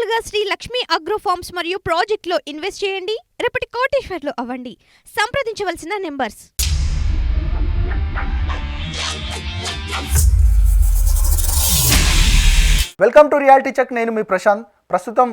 త్వరగా Shri Lakshmi agro forms మరియు ప్రాజెక్టులో ఇన్వెస్ట్ చేయండి. రేపటి కోటీశ్వర్లు అవ్వండి. సంప్రదించవలసిన numbers. Welcome to reality check. నేను మీ ప్రశాంత్. ప్రస్తుతం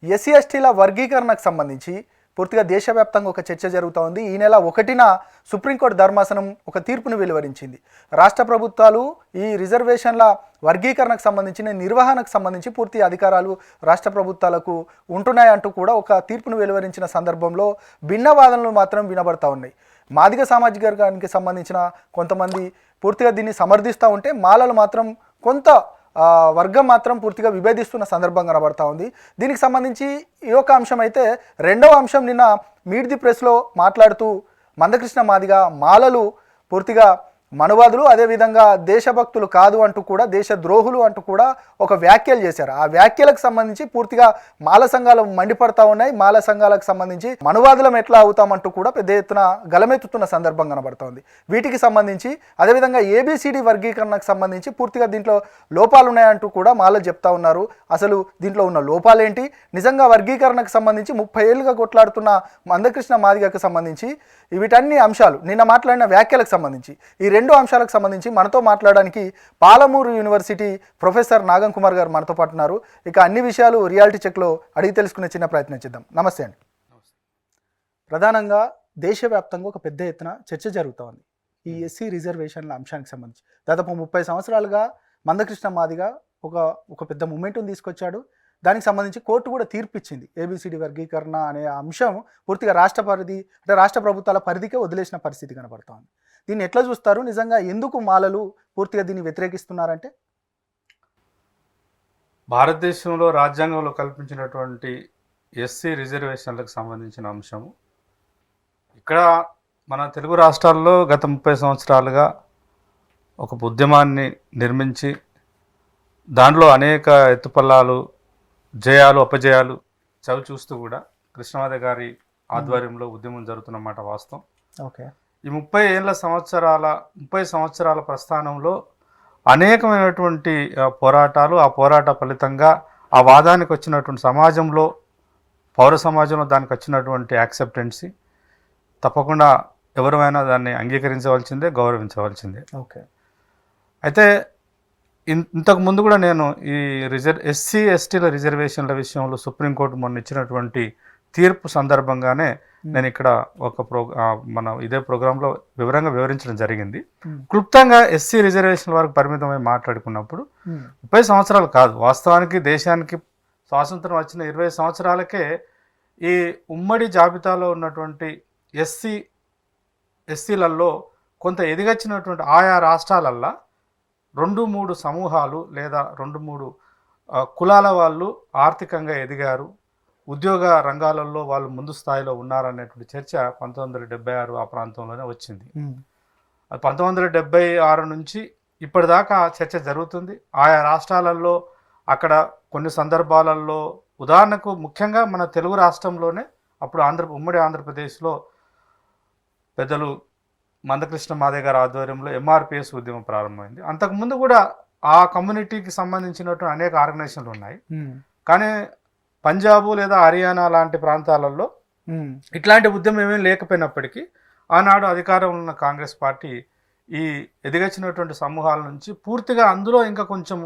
ఎస్సీ ఎస్టీల వర్గీకరణకు సంబంధించి పూర్తిగా దేశవ్యాప్తంగా ఒక చర్చ జరుగుతూ ఉంది. ఈ నెల 1న సుప్రీంకోర్టు ధర్మాసనం ఒక తీర్పును వెలువరించింది. రాష్ట్ర ప్రభుత్వాలు ఈ రిజర్వేషన్ల వర్గీకరణకు సంబంధించిన నిర్వహణకు సంబంధించి పూర్తి అధికారాలు రాష్ట్ర ప్రభుత్వాలకు ఉంటున్నాయంటూ కూడా ఒక తీర్పును వెలువరించిన సందర్భంలో భిన్న వాదనలు మాత్రం వినబడతా ఉన్నాయి. మాదిగ సామాజిక వర్గానికి సంబంధించిన కొంతమంది పూర్తిగా దీన్ని సమర్థిస్తూ ఉంటే, మాలలు మాత్రం కొంత వర్గం మాత్రం పూర్తిగా విభేదిస్తున్న సందర్భం కనబడతా ఉంది. దీనికి సంబంధించి ఈ యొక్క అంశం అయితే, రెండవ అంశం నిన్న మీట్ ది ప్రెస్లో మాట్లాడుతూ మందకృష్ణ మాదిగ మాలలు పూర్తిగా మనువాదులు, అదేవిధంగా దేశభక్తులు కాదు అంటూ కూడా, దేశ ద్రోహులు అంటూ కూడా ఒక వ్యాఖ్యలు చేశారు. ఆ వ్యాఖ్యలకు సంబంధించి పూర్తిగా మాల సంఘాలు మండిపడతా ఉన్నాయి. మాల సంఘాలకు సంబంధించి మనువాదులం ఎట్లా అవుతామంటూ కూడా పెద్ద ఎత్తున గలమెత్తుతున్న సందర్భం కనబడుతోంది. వీటికి సంబంధించి అదేవిధంగా ఏబిసిడి వర్గీకరణకు సంబంధించి పూర్తిగా దీంట్లో లోపాలు ఉన్నాయంటూ కూడా మాలలు చెప్తా ఉన్నారు. అసలు దీంట్లో ఉన్న లోపాలేంటి, నిజంగా వర్గీకరణకు సంబంధించి 30 ఏళ్ళుగా కొట్లాడుతున్న మందకృష్ణ మాదిగకు సంబంధించి వీటన్ని అంశాలు, నిన్న మాట్లాడిన వ్యాఖ్యలకు సంబంధించి, ఈ 2 అంశాలకు సంబంధించి మనతో మాట్లాడడానికి పాలమూరు యూనివర్సిటీ ప్రొఫెసర్ నాగం కుమార్ గారు మనతో పాటు ఉన్నారు. ఇక అన్ని విషయాలు రియాలిటీ చెక్లో అడిగి తెలుసుకునే చిన్న ప్రయత్నం చేద్దాం. నమస్తే అండి. ప్రధానంగా దేశవ్యాప్తంగా ఒక పెద్ద ఎత్తున చర్చ జరుగుతూ ఉంది ఈ ఎస్సీ రిజర్వేషన్ల అంశానికి సంబంధించి. దాదాపు 30 సంవత్సరాలుగా మందకృష్ణ మాదిగ ఒక పెద్ద మూమెంట్ని తీసుకొచ్చాడు. దానికి సంబంధించి కోర్టు కూడా తీర్పు ఇచ్చింది. ఏబిసిడి వర్గీకరణ అనే అంశం పూర్తిగా రాష్ట్ర ప్రభుత్వాల పరిధికే వదిలేసిన పరిస్థితి కనబడుతోంది. దీన్ని ఎట్లా చూస్తారు? నిజంగా ఎందుకు మాలలు పూర్తిగా దీన్ని వ్యతిరేకిస్తున్నారంటే, భారతదేశంలో రాజ్యాంగంలో కల్పించినటువంటి ఎస్సీ రిజర్వేషన్లకు సంబంధించిన అంశము ఇక్కడ మన తెలుగు రాష్ట్రాల్లో గత 30 సంవత్సరాలుగా ఒక ఉద్యమాన్ని నిర్మించి దాంట్లో అనేక ఎత్తుపల్లాలు, జయాలు, అపజయాలు చవి చూస్తూ కూడా కృష్ణమాది గారి ఆధ్వర్యంలో ఉద్యమం జరుగుతున్నమాట వాస్తవం. ఓకే, ఈ 30 సంవత్సరాల ప్రస్థానంలో అనేకమైనటువంటి పోరాటాలు, ఆ పోరాట ఫలితంగా ఆ వాదానికి వచ్చినటువంటి సమాజంలో, పౌర సమాజంలో దానికి వచ్చినటువంటి యాక్సెప్టెన్సీ తప్పకుండా ఎవరైనా దాన్ని అంగీకరించవలసిందే, గౌరవించవలసిందే. ఓకే, అయితే ఇంతకు ముందు కూడా నేను ఈ ఎస్సీ ఎస్టీల రిజర్వేషన్ల విషయంలో సుప్రీంకోర్టు మొన్న ఇచ్చినటువంటి తీర్పు సందర్భంగానే నేను ఇక్కడ మన ఇదే ప్రోగ్రాంలో వివరించడం జరిగింది. క్లుప్తంగా ఎస్సీ రిజర్వేషన్ల వరకు పరిమితమై మాట్లాడుకున్నప్పుడు 30 సంవత్సరాలు కాదు, వాస్తవానికి దేశానికి స్వాతంత్రం వచ్చిన 20 సంవత్సరాలకే ఈ ఉమ్మడి జాబితాలో ఉన్నటువంటి ఎస్సీలలో కొంత ఎదిగొచ్చినటువంటి ఆయా రాష్ట్రాలల్లో 2-3 సమూహాలు లేదా 2-3 కులాల వాళ్ళు ఆర్థికంగా ఎదిగారు, ఉద్యోగ రంగాలలో వాళ్ళు ముందు స్థాయిలో ఉన్నారనేటువంటి చర్చ 1976 ఆ ప్రాంతంలోనే వచ్చింది. 1976 నుంచి ఇప్పటిదాకా చర్చ జరుగుతుంది. ఆయా రాష్ట్రాలలో అక్కడ కొన్ని సందర్భాలలో, ఉదాహరణకు ముఖ్యంగా మన తెలుగు రాష్ట్రంలోనే అప్పుడు ఉమ్మడి ఆంధ్రప్రదేశ్లో పెద్దలు మందకృష్ణ మాదిగ గారి ఆధ్వర్యంలో ఎంఆర్పిఎస్ ఉద్యమం ప్రారంభమైంది. అంతకుముందు కూడా ఆ కమ్యూనిటీకి సంబంధించినటువంటి అనేక ఆర్గనైజేషన్లు ఉన్నాయి. కానీ పంజాబు లేదా హర్యానా లాంటి ప్రాంతాలలో ఇట్లాంటి ఉద్యమం ఏమీ లేకపోయినప్పటికీ ఆనాడు అధికారంలో ఉన్న కాంగ్రెస్ పార్టీ ఈ ఎదిగొచ్చినటువంటి సమూహాల నుంచి పూర్తిగా అందులో ఇంకా కొంచెం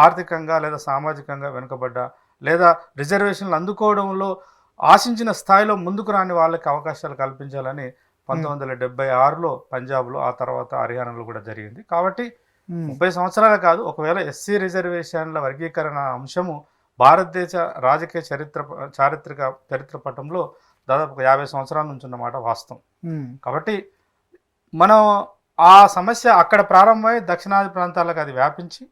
ఆర్థికంగా లేదా సామాజికంగా వెనుకబడ్డ లేదా రిజర్వేషన్లు అందుకోవడంలో ఆశించిన స్థాయిలో ముందుకు రాని వాళ్ళకి అవకాశాలు కల్పించాలని 1976లో పంజాబ్లో, ఆ తర్వాత హర్యానాలో కూడా జరిగింది. కాబట్టి 30 సంవత్సరాలు కాదు, ఒకవేళ ఎస్సీ రిజర్వేషన్ల వర్గీకరణ అంశము భారతదేశ రాజకీయ చరిత్ర పటంలో దాదాపు 50 సంవత్సరాల నుంచి ఉన్నమాట వాస్తవం. కాబట్టి మనం ఆ సమస్య అక్కడ ప్రారంభమై దక్షిణాది ప్రాంతాలకు అది వ్యాపించి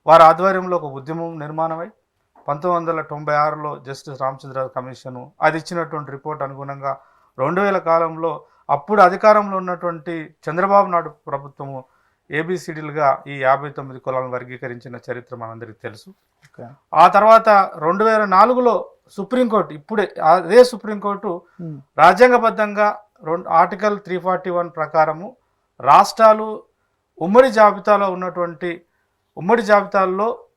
వారి ఆధ్వర్యంలో ఒక ఉద్యమం నిర్మాణమై 1996లో జస్టిస్ రామచంద్ర కమిషను అది ఇచ్చినటువంటి రిపోర్ట్ అనుగుణంగా 2000 కాలంలో అప్పుడు అధికారంలో ఉన్నటువంటి చంద్రబాబు నాయుడు ప్రభుత్వము ఏబిసిడీలుగా ఈ 59 కులాలను వర్గీకరించిన చరిత్ర మనందరికీ తెలుసు. ఆ తర్వాత 2004లో సుప్రీంకోర్టు, ఇప్పుడే అదే సుప్రీంకోర్టు రాజ్యాంగబద్ధంగా ఆర్టికల్ 341 ప్రకారము రాష్ట్రాలు ఉమ్మడి జాబితాలో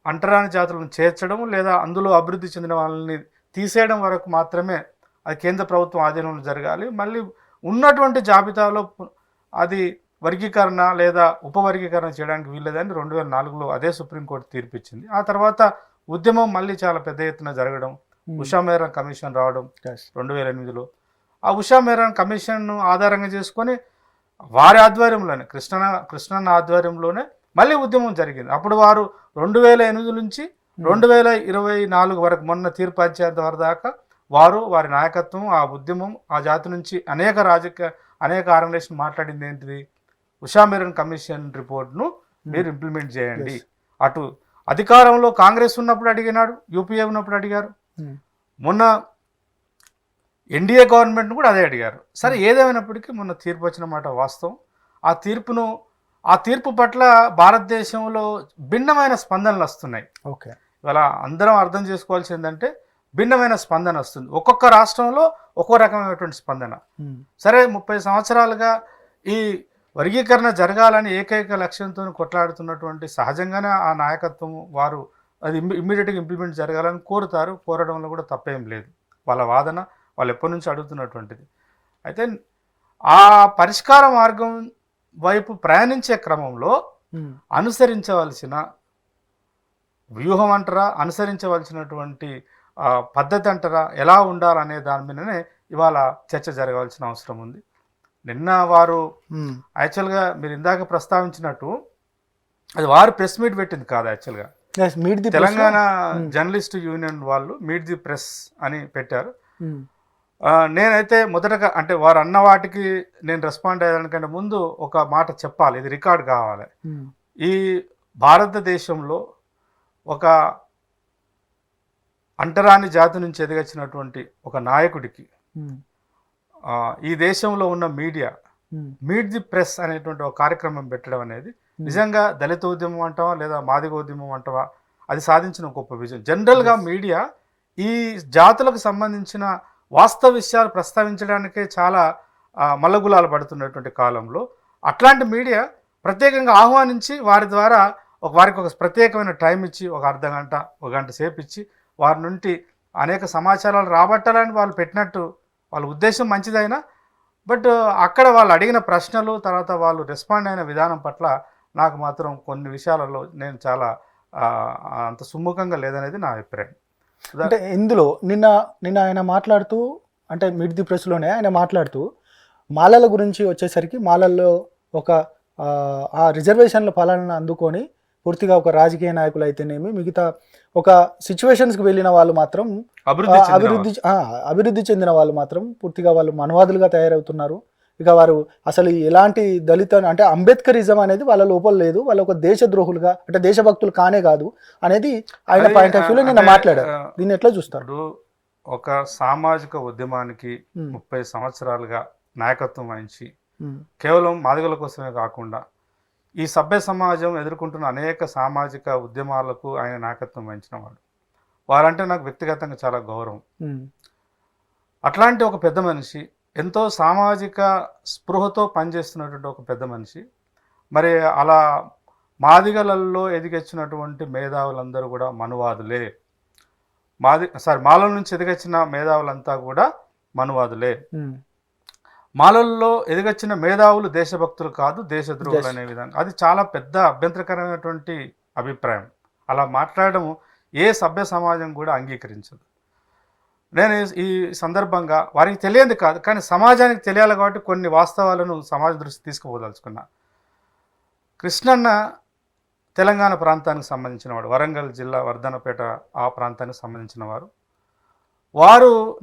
అంటరాని జాతులను చేర్చడం లేదా అందులో అభివృద్ధి చెందిన వాళ్ళని తీసేయడం వరకు మాత్రమే అది కేంద్ర ప్రభుత్వం ఆధీనంలో జరగాలి. మళ్ళీ ఉన్నటువంటి జాబితాలో అది వర్గీకరణ లేదా ఉపవర్గీకరణ చేయడానికి వీల్లేదని 2004లో అదే సుప్రీంకోర్టు తీర్పిచ్చింది. ఆ తర్వాత ఉద్యమం మళ్ళీ చాలా పెద్ద ఎత్తున జరగడం, ఉషా మేరా కమిషన్ రావడం 2008లో. ఆ ఉషా మేరా కమిషన్ను ఆధారంగా చేసుకొని వారి ఆధ్వర్యంలోనే కృష్ణన్న ఆధ్వర్యంలోనే మళ్ళీ ఉద్యమం జరిగింది. అప్పుడు వారు 2008 నుంచి 2024 వరకు మొన్న తీర్పు వచ్చేంత వరకు దాకా వారి నాయకత్వం, ఆ ఉద్యమం, ఆ జాతి నుంచి అనేక ఆర్గనైజేషన్ మాట్లాడింది ఏంటిది, ఉషా మేరన్ కమిషన్ రిపోర్ట్ను మీరు ఇంప్లిమెంట్ చేయండి. అటు అధికారంలో కాంగ్రెస్ ఉన్నప్పుడు అడిగినాడు, యూపీఏ ఉన్నప్పుడు అడిగారు, మొన్న ఎన్డీఏ గవర్నమెంట్ను కూడా అదే అడిగారు. సరే ఏదేమైనప్పటికీ మొన్న తీర్పు వచ్చిన మాట వాస్తవం. ఆ తీర్పు పట్ల భారతదేశంలో భిన్నమైన స్పందనలు వస్తున్నాయి. ఓకే, ఇవాళ అందరం అర్థం చేసుకోవాల్సింది ఏంటంటే భిన్నమైన స్పందన వస్తుంది. ఒక్కొక్క రాష్ట్రంలో ఒక్కో రకమైనటువంటి స్పందన. సరే 30 సంవత్సరాలుగా ఈ వర్గీకరణ జరగాలని ఏకైక లక్ష్యంతో కొట్లాడుతున్నటువంటి సహజంగానే ఆ నాయకత్వం వారు అది ఇమ్మీడియట్గా ఇంప్లిమెంట్ జరగాలని కోరడంలో కూడా తప్పేం లేదు. వాళ్ళ వాదన వాళ్ళు ఎప్పటి నుంచి అడుగుతున్నటువంటిది. అయితే ఆ పరిష్కార మార్గం వైపు ప్రయాణించే క్రమంలో అనుసరించవలసిన వ్యూహం అంటారా, అనుసరించవలసినటువంటి పద్ధతి అంటారా, ఎలా ఉండాలనే దాని మీదనే ఇవాళ చర్చ జరగవలసిన అవసరం ఉంది. నిన్న వారు యాక్చువల్గా మీరు ఇందాక ప్రస్తావించినట్టు అది వారు ప్రెస్ మీట్ పెట్టింది కాదు. యాక్చువల్గా తెలంగాణ జర్నలిస్ట్ యూనియన్ వాళ్ళు మీట్ ది ప్రెస్ అని పెట్టారు. నేనైతే మొదటగా అంటే వారు అన్న వాటికి నేను రెస్పాండ్ అయ్యేదానికంటే ముందు ఒక మాట చెప్పాలి, ఇది రికార్డ్ కావాలి. ఈ భారతదేశంలో ఒక అంటరాని జాతి నుంచి ఎదిగొచ్చినటువంటి ఒక నాయకుడికి ఈ దేశంలో ఉన్న మీడియా మీట్ ది ప్రెస్ అనేటువంటి ఒక కార్యక్రమం పెట్టడం అనేది నిజంగా దళిత ఉద్యమం అంటావా లేదా మాదిగ ఉద్యమం అంటావా, అది సాధించిన గొప్ప విజయం. జనరల్గా మీడియా ఈ జాతులకు సంబంధించిన వాస్తవ విషయాలు ప్రస్తావించడానికే చాలా మల్లగులాలు పడుతున్నటువంటి కాలంలో అట్లాంటి మీడియా ప్రత్యేకంగా ఆహ్వానించి వారి ద్వారా వారికి ఒక ప్రత్యేకమైన టైం ఇచ్చి ఒక అర్ధ గంట, ఒక గంట సేపు ఇచ్చి వారి నుండి అనేక సమాచారాలు రాబట్టాలని వాళ్ళు పెట్టినట్టు వాళ్ళ ఉద్దేశం మంచిదైనా, బట్ అక్కడ వాళ్ళు అడిగిన ప్రశ్నలు తర్వాత వాళ్ళు రెస్పాండ్ అయిన విధానం పట్ల నాకు మాత్రం కొన్ని విషయాలలో నేను చాలా అంత సుముఖంగా లేదనేది నా అభిప్రాయం. అంటే ఇందులో నిన్న ఆయన మాట్లాడుతూ, అంటే మిడ్ ది ప్రెస్లోనే ఆయన మాట్లాడుతూ మాలల గురించి వచ్చేసరికి మాలల్లో ఒక ఆ రిజర్వేషన్ల పాలనను అందుకొని పూర్తిగా ఒక రాజకీయ నాయకులు అయితేనేమి మిగతా ఒక సిచ్యువేషన్స్కి వెళ్ళిన వాళ్ళు మాత్రం అభివృద్ధి చెందిన వాళ్ళు మాత్రం పూర్తిగా వాళ్ళు మనవాదులుగా తయారవుతున్నారు. ఇక వారు అసలు ఎలాంటి దళిత అంటే అంబేద్కరిజం అనేది వాళ్ళ లోపల లేదు, వాళ్ళ ఒక దేశద్రోహులుగా అంటే దేశభక్తులు కానే కాదు అనేది ఆయన పాయింట్ ఆఫ్ వ్యూలో నిన్న మాట్లాడారు. దీన్ని ఎట్లా చూస్తారు? ఒక సామాజిక ఉద్యమానికి 30 సంవత్సరాలుగా నాయకత్వం వహించి కేవలం మాదిగల కోసమే కాకుండా ఈ సభ్య సమాజం ఎదుర్కొంటున్న అనేక సామాజిక ఉద్యమాలకు ఆయన నాయకత్వం వహించిన వాడు. వారంటే నాకు వ్యక్తిగతంగా చాలా గౌరవం. అట్లాంటి ఒక పెద్ద మనిషి, ఎంతో సామాజిక స్పృహతో పనిచేస్తున్నటువంటి ఒక పెద్ద మనిషి, మరి అలా మాదిగలలో ఎదిగొచ్చినటువంటి మేధావులందరూ కూడా మనువాదులే. మాలల నుంచి ఎదిగొచ్చిన మేధావులంతా కూడా మనువాదులే. మాలల్లో ఎదిగొచ్చిన మేధావులు దేశభక్తులు కాదు, దేశద్రోహులు అనే విధానం అది చాలా పెద్ద అభ్యంతరకరమైనటువంటి అభిప్రాయం. అలా మాట్లాడడం ఏ సభ్య సమాజం కూడా అంగీకరించదు. నేను ఈ సందర్భంగా వారికి తెలియంది కాదు, కానీ సమాజానికి తెలియాలి కాబట్టి కొన్ని వాస్తవాలను సమాజ దృష్టి తీసుకుపోదలుచుకున్నా. కృష్ణన్న తెలంగాణ ప్రాంతానికి సంబంధించిన వాడు, వరంగల్ జిల్లా వర్ధనపేట ఆ ప్రాంతానికి సంబంధించిన వారు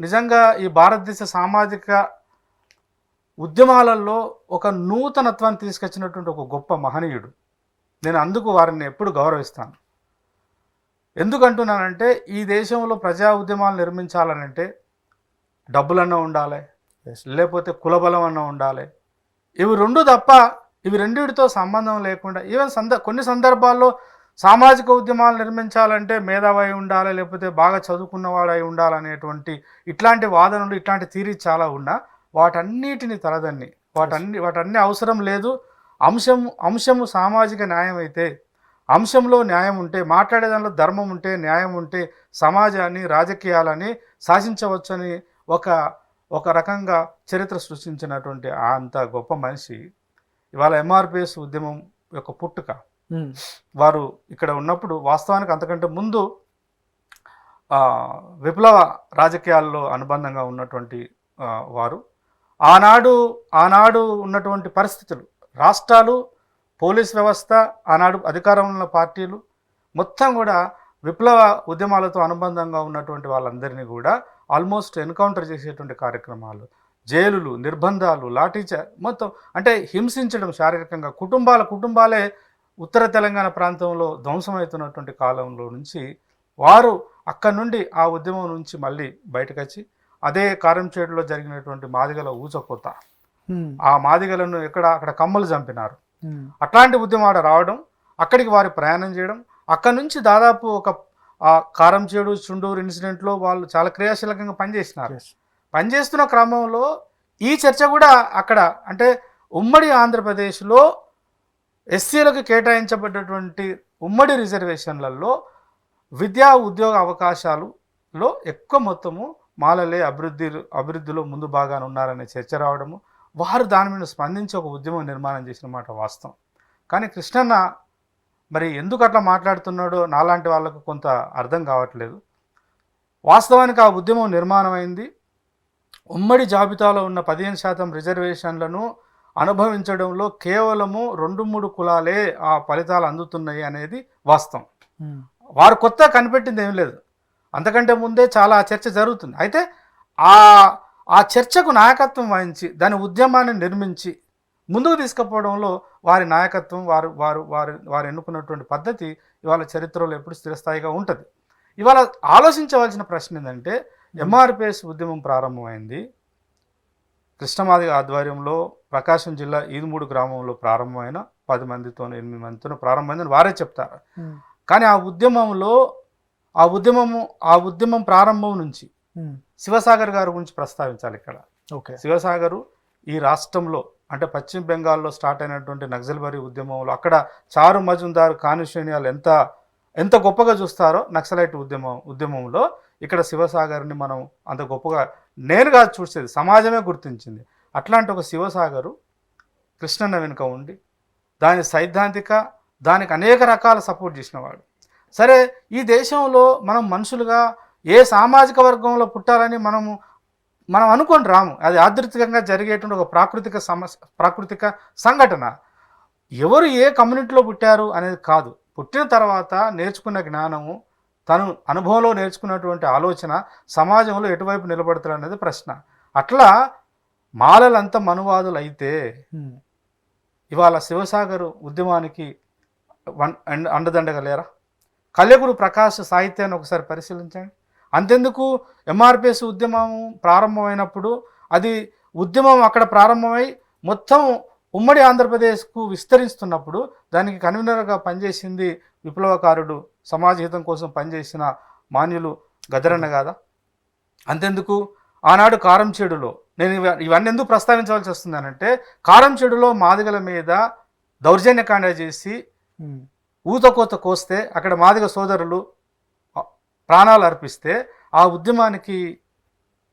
నిజంగా ఈ భారతదేశ సామాజిక ఉద్యమాలలో ఒక నూతనత్వాన్ని తీసుకొచ్చినటువంటి ఒక గొప్ప మహనీయుడు. నేను అందుకు వారిని ఎప్పుడు గౌరవిస్తాను. ఎందుకంటున్నానంటే ఈ దేశంలో ప్రజా ఉద్యమాలు నిర్మించాలనంటే డబ్బులన్నా ఉండాలి, లేకపోతే కులబలం అన్నా ఉండాలి. ఇవి రెండు తప్ప ఇవి రెండింటితో సంబంధం లేకుండా ఈవెన్ కొన్ని సందర్భాల్లో సామాజిక ఉద్యమాలు నిర్మించాలంటే మేధావి అయి ఉండాలి, లేకపోతే బాగా చదువుకున్నవాడు అయి ఉండాలనేటువంటి ఇట్లాంటి వాదనలు, ఇట్లాంటి థియరీ చాలా ఉన్నా వాటన్నిటిని తలదన్ని వాటన్ని అవసరం లేదు. అంశము సామాజిక న్యాయం అయితే అంశంలో న్యాయం ఉంటే, మాట్లాడే దానిలో ధర్మం ఉంటే, న్యాయం ఉంటే సమాజాన్ని, రాజకీయాలని శాసించవచ్చని ఒక రకంగా చరిత్ర సృష్టించినటువంటి అంత గొప్ప మనిషి ఇవాళ ఎంఆర్పిఎస్ ఉద్యమం యొక్క పుట్టుక. వారు ఇక్కడ ఉన్నప్పుడు వాస్తవానికి అంతకంటే ముందు విప్లవ రాజకీయాల్లో అనుబంధంగా ఉన్నటువంటి వారు ఆనాడు ఉన్నటువంటి పరిస్థితులు, రాష్ట్రాలు, పోలీస్ వ్యవస్థ, ఆనాడు అధికారంలో ఉన్న పార్టీలు మొత్తం కూడా విప్లవ ఉద్యమాలతో అనుబంధంగా ఉన్నటువంటి వాళ్ళందరినీ కూడా ఆల్మోస్ట్ ఎన్కౌంటర్ చేసేటువంటి కార్యక్రమాలు, జైలులు, నిర్బంధాలు, లాఠీచార్జ్ మొత్తం అంటే హింసించడం శారీరకంగా, కుటుంబాలే ఉత్తర తెలంగాణ ప్రాంతంలో ధ్వంసమవుతున్నటువంటి కాలంలో నుంచి వారు అక్కడి నుండి ఆ ఉద్యమం నుంచి మళ్ళీ బయటకు వచ్చి అదే కారంచేడులో జరిగినటువంటి మాదిగల ఊచకోత, ఆ మాదిగలను అక్కడ కమ్మలు చంపినారు, అట్లాంటి ఉద్యమాలు రావడం, అక్కడికి వారి ప్రయాణం చేయడం, అక్కడి నుంచి దాదాపు ఒక కారంచేడు, చుండూరు ఇన్సిడెంట్లో వాళ్ళు చాలా క్రియాశీలకంగా పనిచేసినారు. పనిచేస్తున్న క్రమంలో ఈ చర్చ కూడా అక్కడ అంటే ఉమ్మడి ఆంధ్రప్రదేశ్లో ఎస్సీలకు కేటాయించబడ్డటువంటి ఉమ్మడి రిజర్వేషన్లలో విద్యా ఉద్యోగ అవకాశాలలో ఎక్కువ మొత్తము మాలలే అభివృద్ధిలో ముందు భాగాన ఉన్నారనే చర్చ రావడము, వారు దాని మీద స్పందించి ఒక ఉద్యమం నిర్మాణం చేసిన మాట వాస్తవం. కానీ కృష్ణన్న మరి ఎందుకు అట్లా మాట్లాడుతున్నాడో నాలాంటి వాళ్ళకు కొంత అర్థం కావట్లేదు. వాస్తవానికి ఆ ఉద్యమం నిర్మాణమైంది ఉమ్మడి జాబితాలో ఉన్న 15% రిజర్వేషన్లను అనుభవించడంలో కేవలము 2-3 కులాలే ఆ ఫలితాలు అందుతున్నాయి అనేది వాస్తవం. వారు కొత్త కనిపెట్టింది ఏం లేదు, అంతకంటే ముందే చాలా చర్చ జరుగుతుంది. అయితే ఆ చర్చకు నాయకత్వం వహించి దాని ఉద్యమాన్ని నిర్మించి ముందుకు తీసుకుపోవడంలో వారి నాయకత్వం, వారు ఎన్నుకున్నటువంటి పద్ధతి ఇవాళ చరిత్రలో ఎప్పుడు స్థిరస్థాయిగా ఉంటుంది. ఇవాళ ఆలోచించవలసిన ప్రశ్న ఏంటంటే, ఎంఆర్పిఎస్ ఉద్యమం ప్రారంభమైంది కృష్ణమాదిగ ఆధ్వర్యంలో ప్రకాశం జిల్లా ఈదుమూడు గ్రామంలో ప్రారంభమైన 10 మందితో 8 మందితో ప్రారంభమైందని వారే చెప్తారు. కానీ ఆ ఉద్యమం ప్రారంభం నుంచి శివసాగర్ గారి గురించి ప్రస్తావించాలి ఇక్కడ. శివసాగరు ఈ రాష్ట్రంలో అంటే పశ్చిమ బెంగాల్లో స్టార్ట్ అయినటువంటి నక్సల్బరీ ఉద్యమంలో అక్కడ చారు మజుందార్, కానుషేనియాలు ఎంత గొప్పగా చూస్తారో నక్సలైట్ ఉద్యమంలో ఇక్కడ శివసాగర్ని మనం అంత గొప్పగా నేరుగా చూసేది సమాజమే గుర్తించింది. అట్లాంటి ఒక శివసాగరు కృష్ణన్న వెనుక ఉండి దాని సైద్ధాంతిక, దానికి అనేక రకాల సపోర్ట్ చేసినవాడు. సరే, ఈ దేశంలో మనం మనుషులుగా ఏ సామాజిక వర్గంలో పుట్టాలని మనం అనుకొని రాము. అది యాదృచ్ఛికంగా జరిగేటువంటి ఒక ప్రాకృతిక సంఘటన. ఎవరు ఏ కమ్యూనిటీలో పుట్టారు అనేది కాదు, పుట్టిన తర్వాత నేర్చుకున్న జ్ఞానము, తను అనుభవంలో నేర్చుకున్నటువంటి ఆలోచన సమాజంలో ఎటువైపు నిలబడతారు అనేది ప్రశ్న. అట్లా మాలలంతా మనువాదులు అయితే ఇవాళ శివసాగర్ ఉద్యమానికి అండదండగా లేరా? కళ్యకుడు ప్రకాష్ సాహిత్యాన్ని ఒకసారి పరిశీలించండి. అంతెందుకు ఎంఆర్పిఎస్ ఉద్యమం ప్రారంభమైనప్పుడు అది ఉద్యమం అక్కడ ప్రారంభమై మొత్తం ఉమ్మడి ఆంధ్రప్రదేశ్కు విస్తరిస్తున్నప్పుడు దానికి కన్వీనర్గా పనిచేసింది విప్లవకారుడు, సమాజ హితం కోసం పనిచేసిన మాన్యులు గద్దరన్న కాదా? అంతెందుకు ఆనాడు కారంచేడులో, నేను ఇవన్నీ ఎందుకు ప్రస్తావించవలసి వస్తుందనంటే, కారంచేడులో మాదిగల మీద దౌర్జన్యకాండ చేసి ఊతకోత కోస్తే అక్కడ మాదిగ సోదరులు ప్రాణాలు అర్పిస్తే ఆ ఉద్యమానికి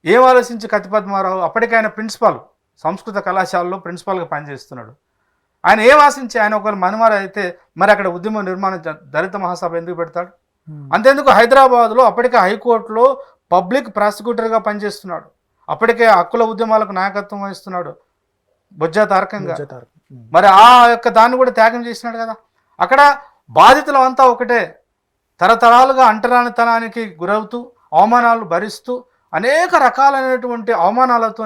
ఏం ఆలోచించి కత్తిపద్మారావు, అప్పటికైనా ప్రిన్సిపాల్, సంస్కృత కళాశాలలో ప్రిన్సిపాల్గా పనిచేస్తున్నాడు, ఆయన ఏం ఆశించి ఆయన ఒకరు మనుమారు అయితే మరి అక్కడ ఉద్యమ నిర్మాణం దళిత మహాసభ ఎందుకు పెడతాడు? అంతేందుకు హైదరాబాద్లో అప్పటికే హైకోర్టులో పబ్లిక్ ప్రాసిక్యూటర్గా పనిచేస్తున్నాడు, అప్పటికే హక్కుల ఉద్యమాలకు నాయకత్వం వహిస్తున్నాడు బొజ్జా తారకంగా. మరి ఆ యొక్క దాన్ని కూడా త్యాగం చేసినాడు కదా. అక్కడ బాధితులు అంతా ఒకటే, తరతరాలుగా అంటరానితనానికి గురవుతూ అవమానాలు భరిస్తూ అనేక రకాలైనటువంటి అవమానాలతో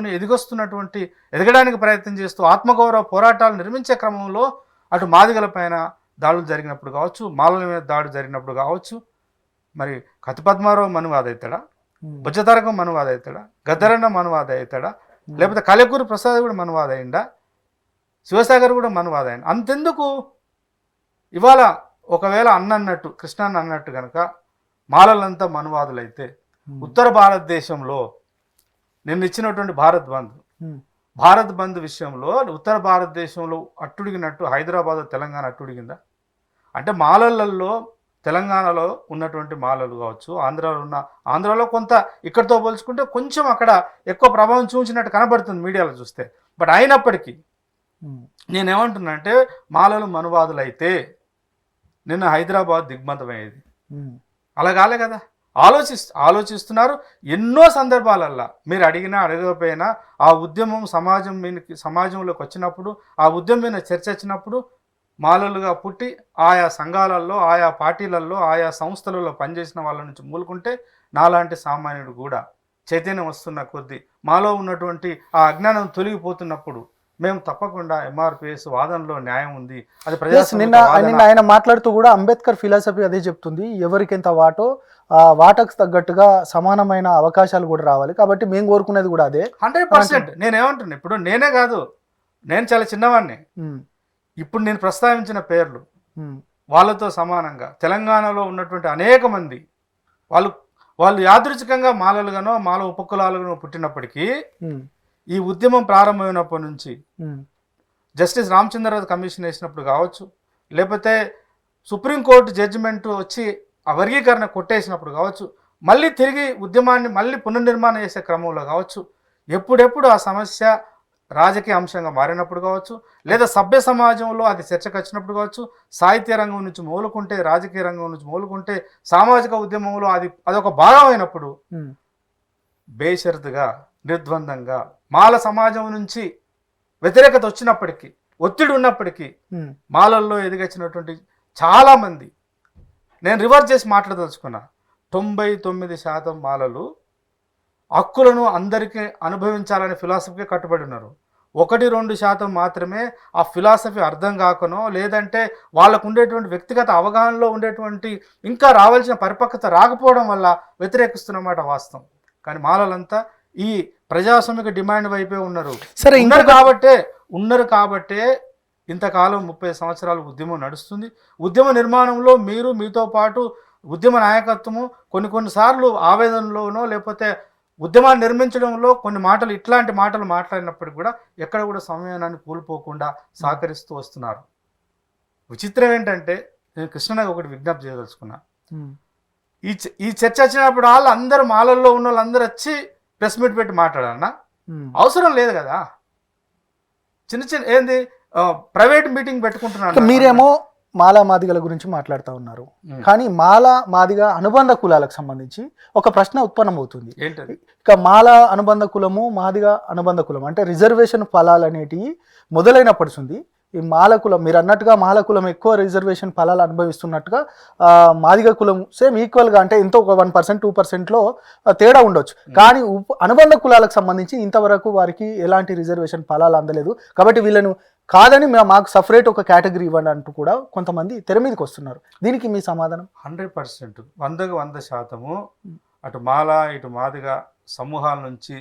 ఎదగడానికి ప్రయత్నం చేస్తూ ఆత్మగౌరవ పోరాటాలు నిర్మించే క్రమంలో అటు మాదిగల పైన దాడులు జరిగినప్పుడు కావచ్చు, మాలల మీద దాడులు జరిగినప్పుడు కావచ్చు, మరి కత్తిపద్మారావు మనువాద అవుతాడా, బుజ్జతారకం మనువాద అవుతాడా, గద్దరన్న మనువాద అవుతాడా, లేకపోతే కలెకూరు ప్రసాద్ కూడా మనువాద అయిందా, శివసాగర్ కూడా మనువాద అయింది. అంతెందుకు ఇవాళ ఒకవేళ అన్నట్టు కృష్ణన్న అన్నట్టు కనుక మాలలంతా మనువాదులైతే ఉత్తర భారతదేశంలో నిన్న ఇచ్చినటువంటి భారత్ బంద్ విషయంలో ఉత్తర భారతదేశంలో అట్టుడిగినట్టు హైదరాబాద్ తెలంగాణ అట్టుడిగిందా? అంటే మాలలలో తెలంగాణలో ఉన్నటువంటి మాలలు కావచ్చు, ఆంధ్రాలో కొంత ఇక్కడితో పోల్చుకుంటే కొంచెం అక్కడ ఎక్కువ ప్రభావం చూపించినట్టు కనబడుతుంది మీడియాలో చూస్తే. బట్ అయినప్పటికీ నేనేమంటున్నా అంటే మాలలు మనువాదులు అయితే నిన్న హైదరాబాద్ దిగ్బంధమయ్యేది. అలా కాలే కదా, ఆలోచిస్తున్నారు. ఎన్నో సందర్భాలల్లో మీరు అడిగినా అడగకపోయినా ఆ ఉద్యమం సమాజంలోకి వచ్చినప్పుడు, ఆ ఉద్యమం మీద చర్చ వచ్చినప్పుడు మాలలుగా పుట్టి ఆయా సంఘాలలో, ఆయా పార్టీలలో, ఆయా సంస్థలలో పనిచేసిన వాళ్ళ నుంచి మూలుకుంటే నాలాంటి సామాన్యుడు కూడా చైతన్యం వస్తున్న కొద్దీ, మాలో ఉన్నటువంటి ఆ అజ్ఞానం తొలగిపోతున్నప్పుడు మేము తప్పకుండా ఎంఆర్పిఎస్ వాదనలో న్యాయం ఉంది, అది నిన్న ఆయన మాట్లాడుతూ కూడా అంబేద్కర్ ఫిలాసఫీ అదే చెప్తుంది, ఎవరికి ఎంత వాటో ఆ వాటకు తగ్గట్టుగా సమానమైన అవకాశాలు కూడా రావాలి, కాబట్టి మేము కోరుకునేది కూడా అదే 100%. నేనేమంటున్నా, ఇప్పుడు నేనే కాదు, నేను చాలా చిన్నవాడిని, ఇప్పుడు నేను ప్రస్తావించిన పేర్లు వాళ్ళతో సమానంగా తెలంగాణలో ఉన్నటువంటి అనేక మంది వాళ్ళు యాదృచ్ఛికంగా మాలలుగానో మాల ఉపకులాలుగానో పుట్టినప్పటికీ ఈ ఉద్యమం ప్రారంభమైనప్పటి నుంచి జస్టిస్ రామచంద్రరావు కమిషన్ వేసినప్పుడు కావచ్చు, లేకపోతే సుప్రీంకోర్టు జడ్జిమెంట్ వచ్చి ఆ వర్గీకరణ కొట్టేసినప్పుడు కావచ్చు, మళ్ళీ తిరిగి ఉద్యమాన్ని మళ్ళీ పునర్నిర్మాణం చేసే క్రమంలో కావచ్చు, ఎప్పుడెప్పుడు ఆ సమస్య రాజకీయ అంశంగా మారినప్పుడు కావచ్చు, లేదా సభ్య సమాజంలో అది చర్చకు వచ్చినప్పుడు కావచ్చు, సాహిత్య రంగం నుంచి మూలుకుంటే, రాజకీయ రంగం నుంచి మూలుకుంటే, సామాజిక ఉద్యమంలో అదొక భాగం అయినప్పుడు బేషరతుగా నిర్ద్వందంగా మాల సమాజం నుంచి వ్యతిరేకత వచ్చినప్పటికీ, ఒత్తిడి ఉన్నప్పటికీ మాలల్లో ఎదిగొచ్చినటువంటి చాలామంది, నేను రివర్స్ చేసి మాట్లాడదలుచుకున్నా, 99% మాలలు హక్కులను అందరికీ అనుభవించాలనే ఫిలాసఫీకి కట్టుబడి ఉన్నారు. 1-2% మాత్రమే ఆ ఫిలాసఫీ అర్థం కాకనో, లేదంటే వాళ్ళకు ఉండేటువంటి వ్యక్తిగత అవగాహనలో ఉండేటువంటి ఇంకా రావాల్సిన పరిపక్వత రాకపోవడం వల్ల వ్యతిరేకిస్తున్నమాట వాస్తవం. కానీ మాలలంతా ఈ ప్రజాస్వామిక డిమాండ్ వైపే ఉన్నారు. సరే, ఉన్నారు కాబట్టే ఇంతకాలం 30 సంవత్సరాలు ఉద్యమం నడుస్తుంది. ఉద్యమ నిర్మాణంలో మీతో పాటు ఉద్యమ నాయకత్వము కొన్నిసార్లు ఆవేదనలోనో లేకపోతే ఉద్యమాన్ని నిర్మించడంలో ఇట్లాంటి మాటలు మాట్లాడినప్పటికీ కూడా ఎక్కడ కూడా సంయమనాన్ని కోల్పోకుండా సహకరిస్తూ వస్తున్నారు. విచిత్రం ఏంటంటే, నేను కృష్ణనగర్ ఒకటి విజ్ఞప్తి చేయదలుచుకున్నా, ఈ చర్చ వచ్చినప్పుడు అందరూ మాలల్లో ఉన్న వాళ్ళందరూ వచ్చి ప్రెస్ మీట్ పెట్టి మాట్లాడాలన్నా అవసరం లేదు కదా. చిన్న ఏంది ప్రైవేట్ మీటింగ్ పెట్టుకుంటున్నాను. మీరేమో మాలా మాదిగల గురించి మాట్లాడుతూ ఉన్నారు, కానీ మాలా మాదిగ అనుబంధ కులాలకు సంబంధించి ఒక ప్రశ్న ఉత్పన్నమవుతుంది. ఏంటది? ఇక మాలా అనుబంధ కులము, మాదిగ అనుబంధ కులం అంటే రిజర్వేషన్ ఫలాలు అనేటివి మొదలైనప్పటి ఈ మాల కులం, మీరు అన్నట్టుగా మాల కులం ఎక్కువ రిజర్వేషన్ ఫలాలు అనుభవిస్తున్నట్టుగా మాదిగ కులం సేమ్ ఈక్వల్గా, అంటే ఎంతో ఒక 1%, 2%లో తేడా ఉండొచ్చు. కానీ అనుబంధ కులాలకు సంబంధించి ఇంతవరకు వారికి ఎలాంటి రిజర్వేషన్ ఫలాలు అందలేదు, కాబట్టి వీళ్ళను కాదని మాకు సపరేట్ ఒక కేటగిరీ ఇవ్వండి అంటూ కూడా కొంతమంది తెర మీదకి వస్తున్నారు. దీనికి మీ సమాధానం? 100%, 100% అటు మాల ఇటు మాదిగ సమూహాల నుంచి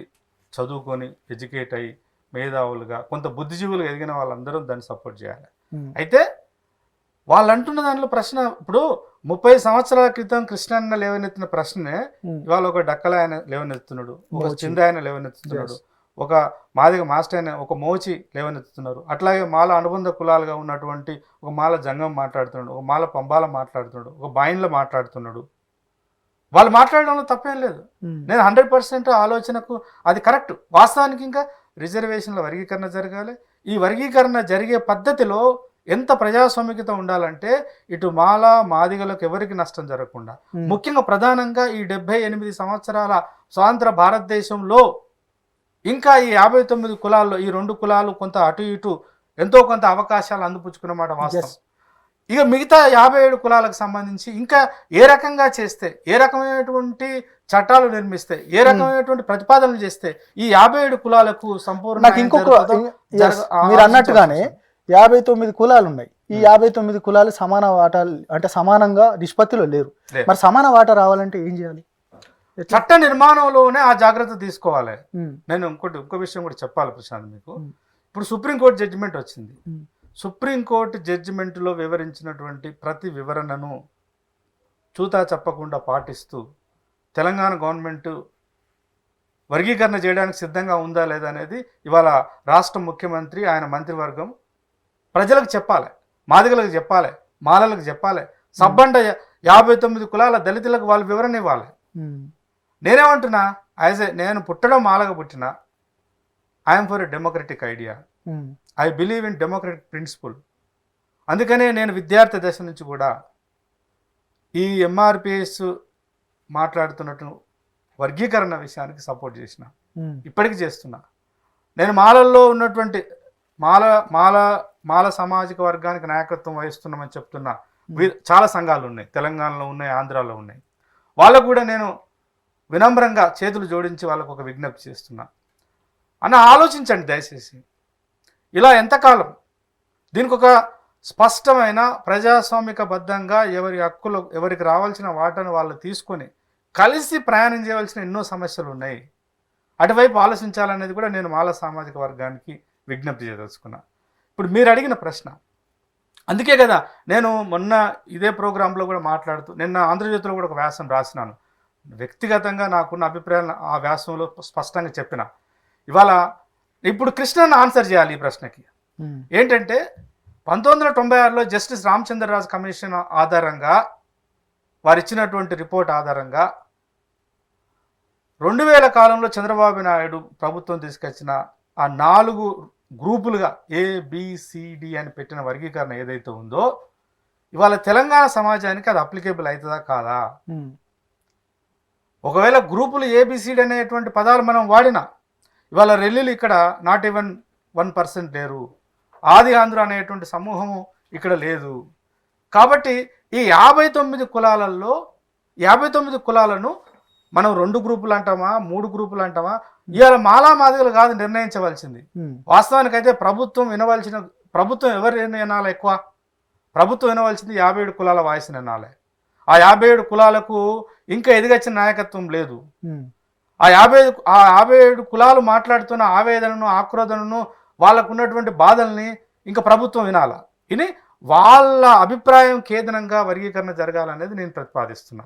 చదువుకొని ఎడ్యుకేట్ అయ్యి మేధావులుగా కొంత బుద్ధిజీవులుగా ఎదిగిన వాళ్ళందరూ దాన్ని సపోర్ట్ చేయాలి. అయితే వాళ్ళు అంటున్న దానిలో ప్రశ్న, ఇప్పుడు 30 సంవత్సరాల క్రితం కృష్ణన్న లేవనెత్తిన ప్రశ్నే ఇవాళ ఒక డక్కల ఆయన లేవనెత్తున్నాడు, ఒక చింద ఆయన లేవనెత్తుతున్నాడు, ఒక మాదిగ మాస్టర్ అయిన ఒక మోచి లేవనెత్తుతున్నారు. అట్లాగే మాల అనుబంధ కులాలుగా ఉన్నటువంటి ఒక మాల జంగం మాట్లాడుతున్నాడు, ఒక మాల పంబాల మాట్లాడుతున్నాడు, ఒక బాయిన్లో మాట్లాడుతున్నాడు. వాళ్ళు మాట్లాడడంలో తప్పేం లేదు. నేను 100% ఆలోచనకు అది కరెక్ట్. వాస్తవానికి ఇంకా రిజర్వేషన్ల వర్గీకరణ జరగాలి. ఈ వర్గీకరణ జరిగే పద్ధతిలో ఎంత ప్రజాస్వామికత ఉండాలంటే ఇటు మాల మాదిగలకు ఎవరికి నష్టం జరగకుండా, ముఖ్యంగా ప్రధానంగా ఈ 78 సంవత్సరాల స్వాతంత్ర భారతదేశంలో ఇంకా ఈ 59 కులాల్లో ఈ 2 కులాలు కొంత అటు ఇటు ఎంతో కొంత అవకాశాలు అందిపుచ్చుకున్నమాట వాస్తవం. ఇక మిగతా 57 కులాలకు సంబంధించి ఇంకా ఏ రకంగా చేస్తే, ఏ రకమైనటువంటి చట్టాలు నిర్మిస్తే, ఏ రకమైనటువంటి ప్రతిపాదనలు చేస్తే ఈ 57 కులాలకు సంపూర్ణ, మీరు అన్నట్టుగానే 59 కులాలు ఉన్నాయి. ఈ 59 కులాలు సమాన వాటాలు అంటే సమానంగా నిష్పత్తిలో లేరు. మరి సమాన వాటా రావాలంటే ఏం చేయాలి? చట్ట నిర్మాణంలోనే ఆ జాగ్రత్త తీసుకోవాలి. నేను ఇంకో విషయం కూడా చెప్పాలి ప్రశాంత్ మీకు. ఇప్పుడు సుప్రీంకోర్టు జడ్జిమెంట్ వచ్చింది. సుప్రీంకోర్టు జడ్జిమెంట్లో వివరించినటువంటి ప్రతి వివరణను చూతా చెప్పకుండా పాటిస్తూ తెలంగాణ గవర్నమెంట్ వర్గీకరణ చేయడానికి సిద్ధంగా ఉందా లేదా అనేది ఇవాళ రాష్ట్ర ముఖ్యమంత్రి ఆయన మంత్రివర్గం ప్రజలకు చెప్పాలి, మాదిగలకు చెప్పాలి, మాలలకు చెప్పాలి, సబ్బండ 59 కులాల దళితులకు వాళ్ళు వివరణ ఇవ్వాలి. నేనేమంటున్నా, నేను పుట్టడం మాలగా పుట్టినా, I'm for a democratic idea, I believe in democratic principle. అందుకనే నేను విద్యార్థి దశ నుంచి కూడా ఈ ఎంఆర్పిఎస్ మాట్లాడుతున్నట్టు వర్గీకరణ విషయానికి సపోర్ట్ చేసిన, ఇప్పటికీ చేస్తున్నా. నేను మాలల్లో ఉన్నటువంటి మాల సామాజిక వర్గానికి నాయకత్వం వహిస్తున్నామని చెప్తున్నా. చాలా సంఘాలు ఉన్నాయి, తెలంగాణలో ఉన్నాయి, ఆంధ్రాలో ఉన్నాయి. వాళ్ళకు కూడా నేను వినమ్రంగా చేతులు జోడించి వాళ్ళకు ఒక విజ్ఞప్తి చేస్తున్నా. అన్న ఆలోచించండి దయచేసి, ఇలా ఎంతకాలం? దీనికి ఒక స్పష్టమైన ప్రజాస్వామికబద్ధంగా ఎవరి హక్కులు, ఎవరికి రావాల్సిన వాటాను వాళ్ళు తీసుకొని కలిసి ప్రయాణం చేయవలసిన ఎన్నో సమస్యలు ఉన్నాయి. అటువైపు ఆలోచించాలనేది కూడా నేను మాల సామాజిక వర్గానికి విజ్ఞప్తి చేయదలుచుకున్నా. ఇప్పుడు మీరు అడిగిన ప్రశ్న, అందుకే కదా నేను మొన్న ఇదే ప్రోగ్రాంలో కూడా మాట్లాడుతూ, నిన్న ఆంధ్రజ్యోతిలో కూడా ఒక వ్యాసం రాసినాను. వ్యక్తిగతంగా నాకున్న అభిప్రాయాలను ఆ వ్యాసంలో స్పష్టంగా చెప్పిన. ఇవాళ ఇప్పుడు కృష్ణన్ ఆన్సర్ చేయాలి ఈ ప్రశ్నకి. ఏంటంటే 1996లో జస్టిస్ రామచంద్రరాజు కమిషన్ ఆధారంగా వారు ఇచ్చినటువంటి రిపోర్ట్ ఆధారంగా 2000 కాలంలో చంద్రబాబు నాయుడు ప్రభుత్వం తీసుకొచ్చిన ఆ 4 గ్రూపులుగా ABCD అని పెట్టిన వర్గీకరణ ఏదైతే ఉందో, ఇవాళ తెలంగాణ సమాజానికి అది అప్లికేబుల్ అవుతుందా కాదా? ఒకవేళ గ్రూపులు ABCD అనేటువంటి పదాలు మనం వాడినా, ఇవాళ రెల్లీలు ఇక్కడ నాట్ ఈవెన్ 1% లేరు, ఆది ఆంధ్ర అనేటువంటి సమూహము ఇక్కడ లేదు. కాబట్టి ఈ 59 కులాలలో 59 కులాలను మనం 2 గ్రూపులు అంటామా, 3 గ్రూపులు అంటామా? ఇవాళ మాలా మాదిగలు కాదు నిర్ణయించవలసింది. వాస్తవానికి అయితే ప్రభుత్వం ఎవరు వినాలి ఎక్కువ? ప్రభుత్వం వినవలసింది 57 కులాల వాయిస్ని వినాలి. ఆ 57 కులాలకు ఇంకా ఎదిగొచ్చిన నాయకత్వం లేదు. ఆ 57 కులాలు మాట్లాడుతున్న ఆవేదనను, ఆక్రోధనను, వాళ్ళకు ఉన్నటువంటి బాధల్ని ఇంకా ప్రభుత్వం వినాలా. విని వాళ్ళ అభిప్రాయం కేంద్రంగా వర్గీకరణ జరగాలనేది నేను ప్రతిపాదిస్తున్నా.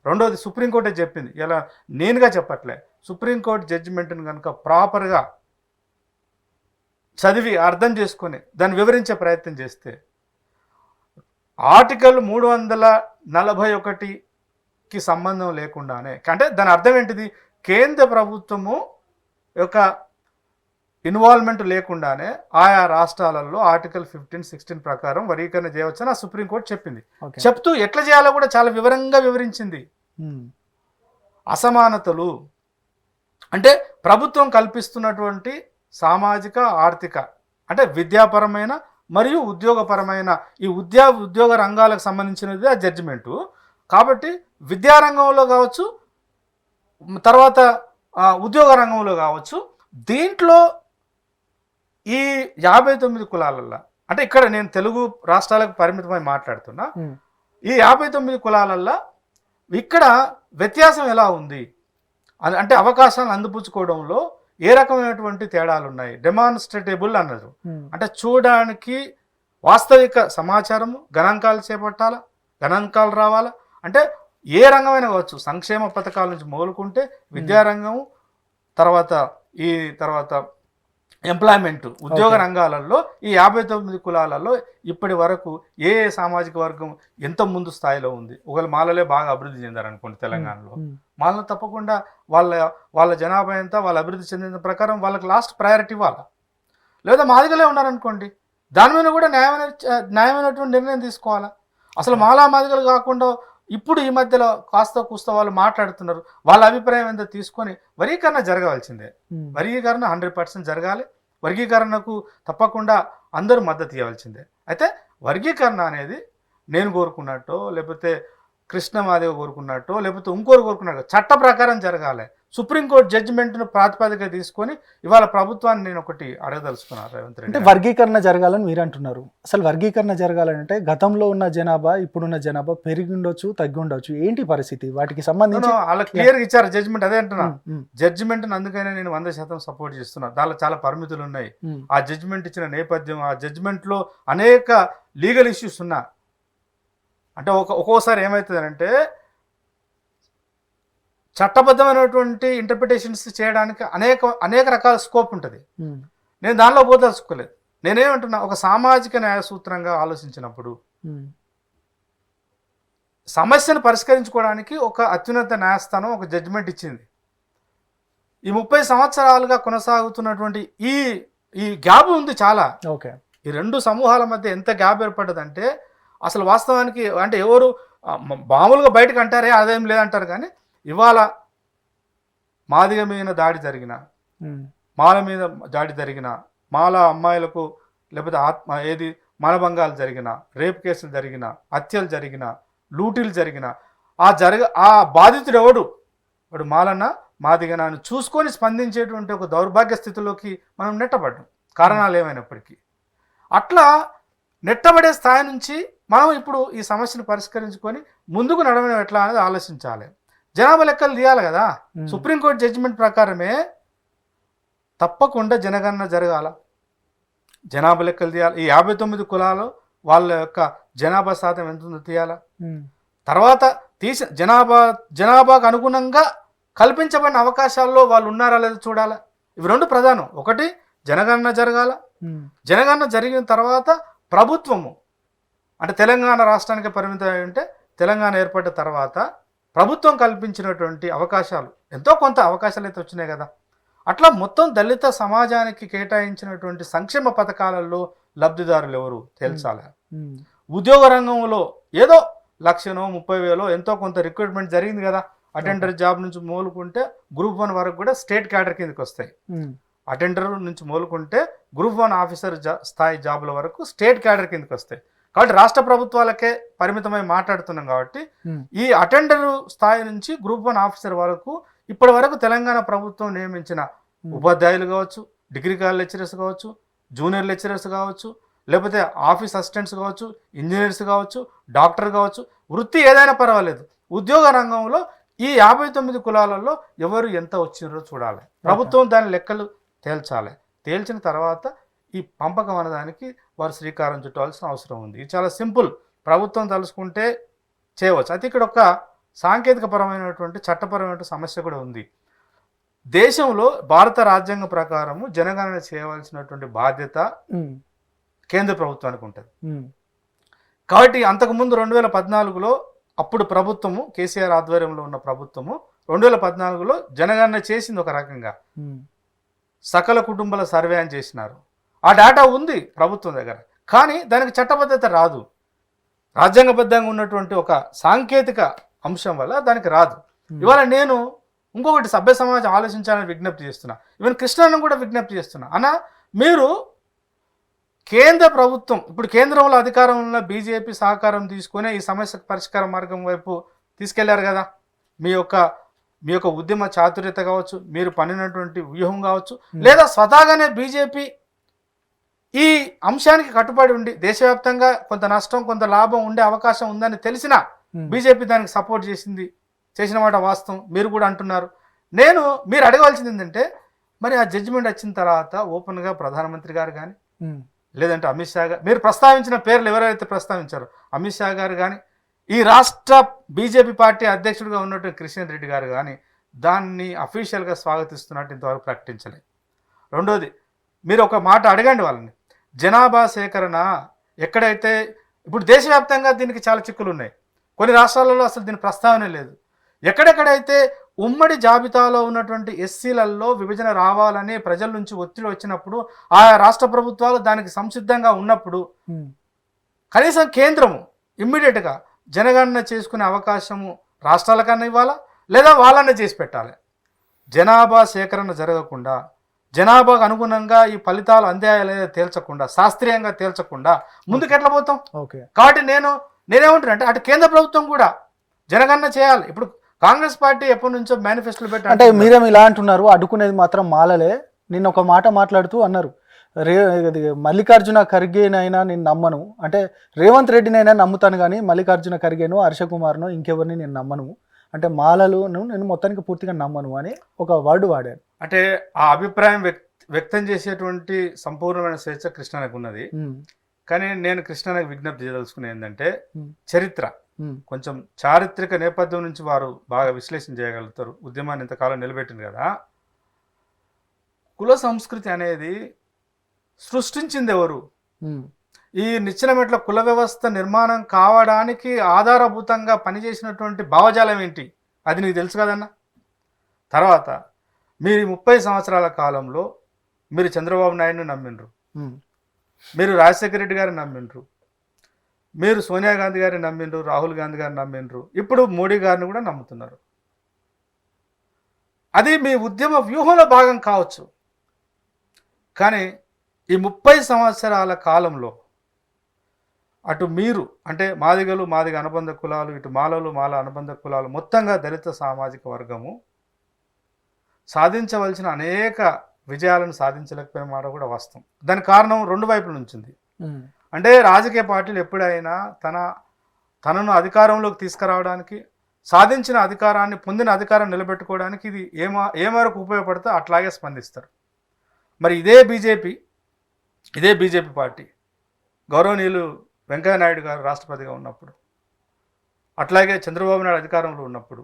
రెండోది, సుప్రీంకోర్టే చెప్పింది, ఇలా నేనుగా చెప్పట్లే, సుప్రీంకోర్టు జడ్జిమెంట్ని కనుక ప్రాపర్గా చదివి అర్థం చేసుకొని దాన్ని వివరించే ప్రయత్నం చేస్తే, ఆర్టికల్ 341కి సంబంధం లేకుండానే, అంటే దాని అర్థం ఏంటిది? కేంద్ర ప్రభుత్వము యొక్క ఇన్వాల్వ్మెంట్ లేకుండానే ఆయా రాష్ట్రాలలో ఆర్టికల్ 15, 16 ప్రకారం వర్గీకరణ చేయవచ్చని ఆ సుప్రీంకోర్టు చెప్పింది. చెప్తూ ఎట్లా చేయాలో కూడా చాలా వివరంగా వివరించింది. అసమానతలు అంటే ప్రభుత్వం కల్పిస్తున్నటువంటి సామాజిక, ఆర్థిక, అంటే విద్యాపరమైన మరియు ఉద్యోగపరమైన ఈ ఉద్యోగ రంగాలకు సంబంధించినది ఆ జడ్జిమెంటు. కాబట్టి విద్యారంగంలో కావచ్చు, తర్వాత ఉద్యోగ రంగంలో కావచ్చు, దీంట్లో ఈ 59 కులాలల్లో, అంటే ఇక్కడ నేను తెలుగు రాష్ట్రాలకు పరిమితమై మాట్లాడుతున్నా, ఈ 59 కులాలల్లో ఇక్కడ వ్యత్యాసం ఎలా ఉంది అంటే అవకాశాలను అందిపుచ్చుకోవడంలో ఏ రకమైనటువంటి తేడాలు ఉన్నాయి? డెమాన్స్ట్రేటబుల్ అన్నారు, అంటే చూడడానికి వాస్తవిక సమాచారము, గణాంకాలు చేపట్టాలా, గణాంకాలు రావాలా. అంటే ఏ రంగమైనా కావచ్చు, సంక్షేమ పథకాల నుంచి మొదలుకుంటే విద్యారంగము, తర్వాత ఎంప్లాయ్మెంట్, ఉద్యోగ రంగాలలో ఈ 59 కులాలలో ఇప్పటి వరకు ఏ సామాజిక వర్గం ఎంత ముందు స్థాయిలో ఉంది? ఒకవేళ మాలలే బాగా అభివృద్ధి చెందారనుకోండి తెలంగాణలో, మాలను తప్పకుండా వాళ్ళ జనాభా ఎంత, వాళ్ళ అభివృద్ధి చెందిన ప్రకారం వాళ్ళకి లాస్ట్ ప్రయారిటీ ఇవ్వాలి. లేదా మాదిగలే ఉన్నారనుకోండి, దాని మీద కూడా న్యాయమైనటువంటి నిర్ణయం తీసుకోవాలా. అసలు మాలా మాదిగలు కాకుండా ఇప్పుడు ఈ మధ్యలో కాస్త కూస్త వాళ్ళు మాట్లాడుతున్నారు, వాళ్ళ అభిప్రాయం ఏందో తీసుకొని వర్గీకరణ జరగవలసిందే. వర్గీకరణ 100% జరగాలి. వర్గీకరణకు తప్పకుండా అందరూ మద్దతు ఇవ్వాల్సిందే. అయితే వర్గీకరణ అనేది నేను కోరుకున్నట్టు, లేకపోతే కృష్ణమాదేవి కోరుకున్నట్టు, లేకపోతే ఇంకోరు కోరుకున్నట్టు చట్ట ప్రకారం జరగాలి. సుప్రీంకోర్టు జడ్జిమెంట్ను ప్రాతిపదిక తీసుకొని ఇవాళ ప్రభుత్వాన్ని నేను ఒకటి అడగదలుచుకున్నాను, రేవంత్ రెడ్డి. అంటే వర్గీకరణ జరగాలని మీరు అంటున్నారు. అసలు వర్గీకరణ జరగాలంటే గతంలో ఉన్న జనాభా, ఇప్పుడున్న జనాభా పెరిగి ఉండొచ్చు, తగ్గి ఉండొచ్చు. ఏంటి పరిస్థితి? వాటికి సంబంధించి అలా క్లియర్గా ఇచ్చారు జడ్జిమెంట్. అదే అంటున్నా, జడ్జిమెంట్ అందుకనే నేను 100% సపోర్ట్ చేస్తున్నా. దానిలో చాలా పరిమితులు ఉన్నాయి. ఆ జడ్జిమెంట్ ఇచ్చిన నేపథ్యం, ఆ జడ్జిమెంట్ లో అనేక లీగల్ ఇష్యూస్ ఉన్నా. అంటే ఒక్కోసారి ఏమవుతుంది అంటే చట్టబద్ధమైనటువంటి ఇంటర్ప్రిటేషన్స్ చేయడానికి అనేక రకాల స్కోప్ ఉంటుంది. నేను దానిలో పోదలుచుకోలేదు. నేనేమంటున్నా, ఒక సామాజిక న్యాయ సూత్రంగా ఆలోచించినప్పుడు సమస్యను పరిష్కరించుకోవడానికి ఒక అత్యున్నత న్యాయస్థానం ఒక జడ్జిమెంట్ ఇచ్చింది. ఈ 30 సంవత్సరాలుగా కొనసాగుతున్నటువంటి ఈ ఈ గ్యాప్ ఉంది చాలా. ఓకే, ఈ రెండు సమూహాల మధ్య ఎంత గ్యాప్ ఏర్పడ్డదంటే అసలు వాస్తవానికి అంటే ఎవరు మామూలుగా బయటకు అంటారే అదేం లేదంటారు, కానీ ఇవాళ మాదిగ మీద దాడి జరిగిన, మాల మీద దాడి జరిగిన, మాల అమ్మాయిలకు లేకపోతే మానభంగాలు జరిగిన, రేప్ కేసులు జరిగిన, హత్యలు జరిగిన, లూటీలు జరిగిన ఆ బాధితుడు ఎవడు, వాడు మాలన్న మాదిగన అని చూసుకొని స్పందించేటువంటి ఒక దౌర్భాగ్య స్థితిలోకి మనం నెట్టబడ్డాం, కారణాలు ఏమైనప్పటికీ. అట్లా నెట్టబడే స్థాయి నుంచి మనం ఇప్పుడు ఈ సమస్యను పరిష్కరించుకొని ముందుకు నడవడం ఎట్లా అనేది ఆలోచించాలి. జనాభా లెక్కలు తీయాలి కదా. సుప్రీంకోర్టు జడ్జిమెంట్ ప్రకారమే తప్పకుండా జనగణన జరగాల, జనాభా లెక్కలు తీయాలి. ఈ 59 కులాలు వాళ్ళ యొక్క జనాభా శాతం ఎంత ఉందో తీయాలా. తర్వాత జనాభాకు అనుగుణంగా కల్పించబడిన అవకాశాల్లో వాళ్ళు ఉన్నారా లేదా చూడాలా. ఇవి రెండు ప్రధానం. ఒకటి జనగణన జరగాల, జనగణన జరిగిన తర్వాత ప్రభుత్వము అంటే తెలంగాణ రాష్ట్రానికి పరిమితం ఉంటే తెలంగాణ ఏర్పడిన తర్వాత ప్రభుత్వం కల్పించినటువంటి అవకాశాలు ఎంతో కొంత అవకాశాలు అయితే వచ్చినాయి కదా. అట్లా మొత్తం దళిత సమాజానికి కేటాయించినటువంటి సంక్షేమ పథకాలలో లబ్ధిదారులు ఎవరు తేల్చాలి. ఉద్యోగ రంగంలో ఏదో 1,30,000 ఎంతో కొంత రిక్రూట్మెంట్ జరిగింది కదా. అటెండర్ జాబ్ నుంచి మొదలుకుంటే గ్రూప్ 1 వరకు కూడా స్టేట్ క్యాడర్ కిందకి వస్తాయి. అటెండర్ నుంచి మొదలుకుంటే గ్రూప్ 1 ఆఫీసర్ స్థాయి జాబుల వరకు స్టేట్ క్యాడర్ కిందకి వస్తాయి. కాబట్టి రాష్ట్ర ప్రభుత్వాలకే పరిమితమై మాట్లాడుతున్నాం కాబట్టి ఈ అటెండర్ స్థాయి నుంచి గ్రూప్ 1 ఆఫీసర్ వరకు ఇప్పటి వరకు తెలంగాణ ప్రభుత్వం నియమించిన ఉపాధ్యాయులు కావచ్చు, డిగ్రీ కాలేజ్ లెక్చరర్స్ కావచ్చు, జూనియర్ లెక్చరర్స్ కావచ్చు, లేకపోతే ఆఫీస్ అసిస్టెంట్స్ కావచ్చు, ఇంజనీర్స్ కావచ్చు, డాక్టర్ కావచ్చు, వృత్తి ఏదైనా పర్వాలేదు. ఉద్యోగ రంగంలో ఈ 59 కులాలలో ఎవరు ఎంత వచ్చినారో చూడాలి. ప్రభుత్వం దాని లెక్కలు తేల్చాలి. తేల్చిన తర్వాత ఈ పంపకం అనేదానికి వారు శ్రీకారం చుట్టాల్సిన అవసరం ఉంది. ఇది చాలా సింపుల్, ప్రభుత్వం తలుసుకుంటే చేయవచ్చు. అయితే ఇక్కడ ఒక సాంకేతికపరమైనటువంటి చట్టపరమైన సమస్య కూడా ఉంది. దేశంలో భారత రాజ్యాంగం ప్రకారము జనగణన చేయవలసినటువంటి బాధ్యత కేంద్ర ప్రభుత్వానికి ఉంటుంది. కాబట్టి అంతకుముందు 2014లో అప్పుడు ప్రభుత్వము కేసీఆర్ ఆధ్వర్యంలో ఉన్న ప్రభుత్వము 2014లో జనగణన చేసింది. ఒక రకంగా సకల కుటుంబాల సర్వే అని చేసినారు. ఆ డేటా ఉంది ప్రభుత్వం దగ్గర, కానీ దానికి చట్టబద్ధత రాదు. రాజ్యాంగబద్ధంగా ఉన్నటువంటి ఒక సాంకేతిక అంశం వల్ల దానికి రాదు. ఇవాళ నేను ఇంకొకటి సభ్య సమాజం ఆలోచించాలని విజ్ఞప్తి చేస్తున్నా. ఈవెన్ కృష్ణను కూడా విజ్ఞప్తి చేస్తున్నా. అన్న, మీరు కేంద్ర ప్రభుత్వం ఇప్పుడు కేంద్రంలో అధికారంలో ఉన్న బీజేపీ సహకారం తీసుకునే ఈ సమస్యకు పరిష్కార మార్గం వైపు తీసుకెళ్లారు కదా. మీ యొక్క ఉద్యమ చాతుర్యత కావచ్చు, మీరు పన్నినటువంటి వ్యూహం కావచ్చు, లేదా స్వతహాగానే బీజేపీ ఈ అంశానికి కట్టుబడి ఉండి దేశవ్యాప్తంగా కొంత నష్టం కొంత లాభం ఉండే అవకాశం ఉందని తెలిసినా బీజేపీ దానికి సపోర్ట్ చేసిన మాట వాస్తవం. మీరు కూడా అంటున్నారు. మీరు అడగవలసింది ఏంటంటే, మరి ఆ జడ్జిమెంట్ వచ్చిన తర్వాత ఓపెన్గా ప్రధానమంత్రి గారు కానీ లేదంటే అమిత్ షా గారు, మీరు ప్రస్తావించిన పేర్లు ఎవరైతే ప్రస్తావించారో అమిత్ షా గారు కానీ, ఈ రాష్ట్ర బీజేపీ పార్టీ అధ్యక్షుడిగా ఉన్నటువంటి కిషన్ రెడ్డి గారు కానీ దాన్ని అఫీషియల్గా స్వాగతిస్తున్నట్టు ఇంతవరకు ప్రకటించలేదు. రెండోది, మీరు ఒక మాట అడగండి వాళ్ళని. జనాభా సేకరణ ఎక్కడైతే ఇప్పుడు దేశవ్యాప్తంగా దీనికి చాలా చిక్కులు ఉన్నాయి. కొన్ని రాష్ట్రాలలో అసలు దీని ప్రస్తావన లేదు. ఎక్కడెక్కడైతే ఉమ్మడి జాబితాలో ఉన్నటువంటి ఎస్సీలలో విభజన రావాలని ప్రజల నుంచి ఒత్తిడి వచ్చినప్పుడు ఆయా రాష్ట్ర ప్రభుత్వాలు దానికి సంసిద్ధంగా ఉన్నప్పుడు కనీసం కేంద్రము ఇమ్మీడియట్గా జనగణన చేసుకునే అవకాశము రాష్ట్రాలకన్నా ఇవ్వాలా, లేదా వాళ్ళనే చేసి పెట్టాలి. జనాభా సేకరణ జరగకుండా, జనాభాకు అనుగుణంగా ఈ ఫలితాలు అందాయా లేదా తేల్చకుండా, శాస్త్రీయంగా తేల్చకుండా ముందుకెట్లా పోతాం? కాబట్టి నేనేమంటున్నా అంటే అటు కేంద్ర ప్రభుత్వం కూడా జనగణన చేయాలి. ఇప్పుడు కాంగ్రెస్ పార్టీ ఎప్పటి నుంచో మేనిఫెస్టోలు పెట్టి అంటే మీరేం ఇలా అంటున్నారు, అడ్డుకునేది మాత్రం మాలలే. నిన్న ఒక మాట మాట్లాడుతూ అన్నారు, మల్లికార్జున ఖర్గేనైనా నేను నమ్మను, అంటే రేవంత్ రెడ్డినైనా నమ్ముతాను కానీ మల్లికార్జున ఖర్గేను, హర్ష కుమార్ను, ఇంకెవరిని నేను నమ్మను, అంటే మాలలను నేను మొత్తానికి పూర్తిగా నమ్మను అని ఒక వర్డ్ వాడారు. అంటే ఆ అభిప్రాయం వ్యక్తం చేసేటువంటి సంపూర్ణమైన స్వేచ్ఛ కృష్ణకు ఉన్నది. కానీ నేను కృష్ణకు విజ్ఞప్తి చేయదలుచుకునేది ఏంటంటే, చరిత్ర కొంచెం చారిత్రక నేపథ్యం నుంచి వారు బాగా విశ్లేషణ చేయగలుగుతారు. ఉద్యమాన్ని ఇంతకాలం నిలబెట్టింది కదా. కుల సంస్కృతి అనేది సృష్టించింది ఎవరు? ఈ నిచ్చెన మెట్ల కుల వ్యవస్థ నిర్మాణం కావడానికి ఆధారభూతంగా పనిచేసినటువంటి భావజాలం ఏంటి అది నీకు తెలుసు కదన్నా. తర్వాత మీరు 30 సంవత్సరాల కాలంలో మీరు చంద్రబాబు నాయుడుని నమ్మిండ్రు, మీరు రాజశేఖర రెడ్డి గారిని నమ్మిండ్రు, మీరు సోనియా గాంధీ గారిని నమ్మిండ్రు, రాహుల్ గాంధీ గారిని నమ్మిండ్రు, ఇప్పుడు మోడీ గారిని కూడా నమ్ముతున్నారు. అది మీ ఉద్యమ వ్యూహంలో భాగం కావచ్చు. కానీ ఈ 30 సంవత్సరాల కాలంలో అటు మీరు అంటే మాదిగలు మాదిగ అనుబంధ కులాలు, ఇటు మాలలు మాల అనుబంధ కులాలు, మొత్తంగా దళిత సామాజిక వర్గము సాధించవలసిన అనేక విజయాలను సాధించలేకపోయిన మాట కూడా వాస్తవం. దానికి కారణం రెండు వైపుల నుంచి ఉంది. అంటే రాజకీయ పార్టీలు ఎప్పుడైనా తనను అధికారంలోకి తీసుకురావడానికి, సాధించిన అధికారాన్ని పొందిన అధికారం నిలబెట్టుకోవడానికి ఇది ఏ మేరకు ఉపయోగపడితే అట్లాగే స్పందిస్తారు. మరి ఇదే బీజేపీ పార్టీ గౌరవనీయులు వెంకయ్యనాయుడు గారు రాష్ట్రపతిగా ఉన్నప్పుడు, అట్లాగే చంద్రబాబు నాయుడు అధికారంలో ఉన్నప్పుడు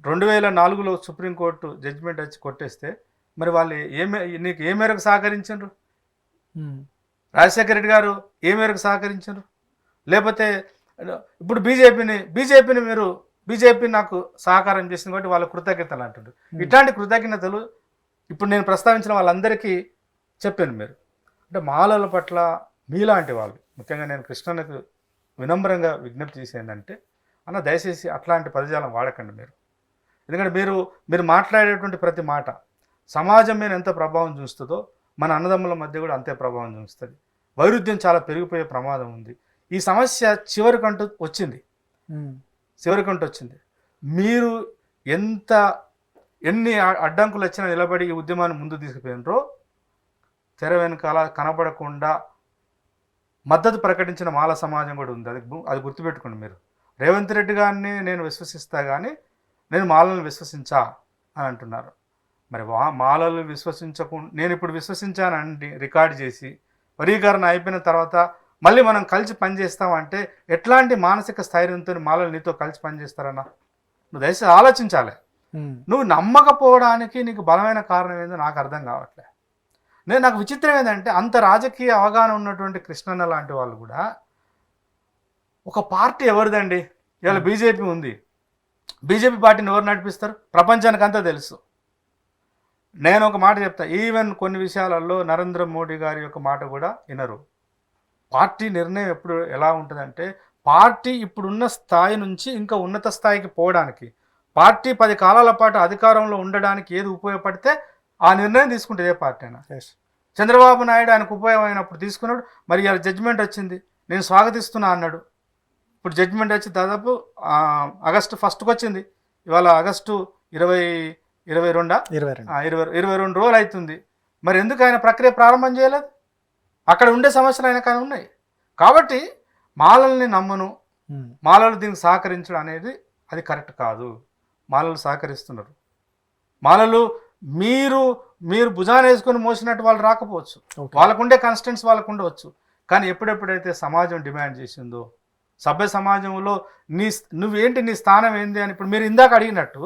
2004లో సుప్రీంకోర్టు జడ్జిమెంట్ వచ్చి కొట్టేస్తే మరి వాళ్ళు నీకు ఏ మేరకు సహకరించారు? రాజశేఖర రెడ్డి గారు ఏ మేరకు సహకరించారు? లేకపోతే ఇప్పుడు బీజేపీ నాకు సహకారం చేసింది కాబట్టి వాళ్ళ కృతజ్ఞతలు అంటారు. ఇట్లాంటి కృతజ్ఞతలు ఇప్పుడు నేను ప్రస్తావించిన వాళ్ళందరికీ చెప్పాను. మీరు అంటే మాలల పట్ల మీలాంటి వాళ్ళు, ముఖ్యంగా నేను కృష్ణన్నకు వినమ్రంగా విజ్ఞప్తి చేసేందంటే, అన్న దయచేసి అట్లాంటి పదజాలం వాడకండి మీరు. ఎందుకంటే మీరు మాట్లాడేటువంటి ప్రతి మాట సమాజం మీద ఎంత ప్రభావం చూస్తుందో మన అన్నదమ్ముల మధ్య కూడా అంతే ప్రభావం చూస్తుంది. వైరుధ్యం చాలా పెరిగిపోయే ప్రమాదం ఉంది. ఈ సమస్య చివరికంటూ వచ్చింది. మీరు ఎన్ని అడ్డంకులు వచ్చినా నిలబడి ఈ ఉద్యమాన్ని ముందు తీసుకుపోయినరో, తెర వెనుకాల కనబడకుండా మద్దతు ప్రకటించిన మాల సమాజం కూడా ఉంది. అది గుర్తుపెట్టుకోండి. మీరు రేవంత్ రెడ్డి గారిని నేను విశ్వసిస్తా కానీ నేను మాలలను విశ్వసించా అని అంటున్నారు. మరి మాలలు విశ్వసించకుండా నేను ఇప్పుడు విశ్వసించానండి రికార్డు చేసి వర్గీకరణ అయిపోయిన తర్వాత మళ్ళీ మనం కలిసి పనిచేస్తామంటే ఎట్లాంటి మానసిక స్థైర్యంతో మాలలు నీతో కలిసి పనిచేస్తారన్నా? నువ్వు దయచేసి ఆలోచించాలి. నువ్వు నమ్మకపోవడానికి నీకు బలమైన కారణం ఏందో నాకు అర్థం కావట్లే. నాకు విచిత్రం ఏంటంటే అంత రాజకీయ అవగాహన ఉన్నటువంటి కృష్ణన్న లాంటి వాళ్ళు కూడా ఒక పార్టీ ఎవరిదండి? ఇవాళ బీజేపీ ఉంది. బీజేపీ పార్టీని ఎవరు నడిపిస్తారు? ప్రపంచానికి అంతా తెలుసు. నేను ఒక మాట చెప్తా, ఈవెన్ కొన్ని విషయాలలో నరేంద్ర మోడీ గారి యొక్క మాట కూడా వినరు. పార్టీ నిర్ణయం ఎప్పుడు ఎలా ఉంటుందంటే, పార్టీ ఇప్పుడున్న స్థాయి నుంచి ఇంకా ఉన్నత స్థాయికి పోవడానికి, పార్టీ 10 కాలాల పాటు అధికారంలో ఉండడానికి ఏది ఉపయోగపడితే ఆ నిర్ణయం తీసుకుంటే ఏ పార్టీ అయినా. చంద్రబాబు నాయుడు ఆయనకు ఉపయోగమైనప్పుడు తీసుకున్నాడు. మరి ఇలా జడ్జిమెంట్ వచ్చింది, నేను స్వాగతిస్తున్నా అన్నాడు. ఇప్పుడు జడ్జిమెంట్ వచ్చి దాదాపు ఆగస్టు 1కి వచ్చింది. ఇవాళ ఆగస్టు 22 రోజులు అవుతుంది. మరి ఎందుకు ఆయన ప్రక్రియ ప్రారంభం చేయలేదు? అక్కడ ఉండే సమస్యలు ఆయన కానీ ఉన్నాయి. కాబట్టి మాలల్ని నమ్మను, మాలలు దీనికి సహకరించడం అనేది అది కరెక్ట్ కాదు. మాలలు సహకరిస్తున్నారు. మాలలు మీరు భుజాన వేసుకొని మోసినట్టు వాళ్ళు రాకపోవచ్చు, వాళ్ళకుండే కన్స్టెంట్స్ వాళ్ళకు ఉండవచ్చు. కానీ ఎప్పుడెప్పుడైతే సమాజం డిమాండ్ చేసిందో, సభ్య సమాజంలో నువ్వేంటి నీ స్థానం ఏంది అని ఇప్పుడు మీరు ఇందాక అడిగినట్టు,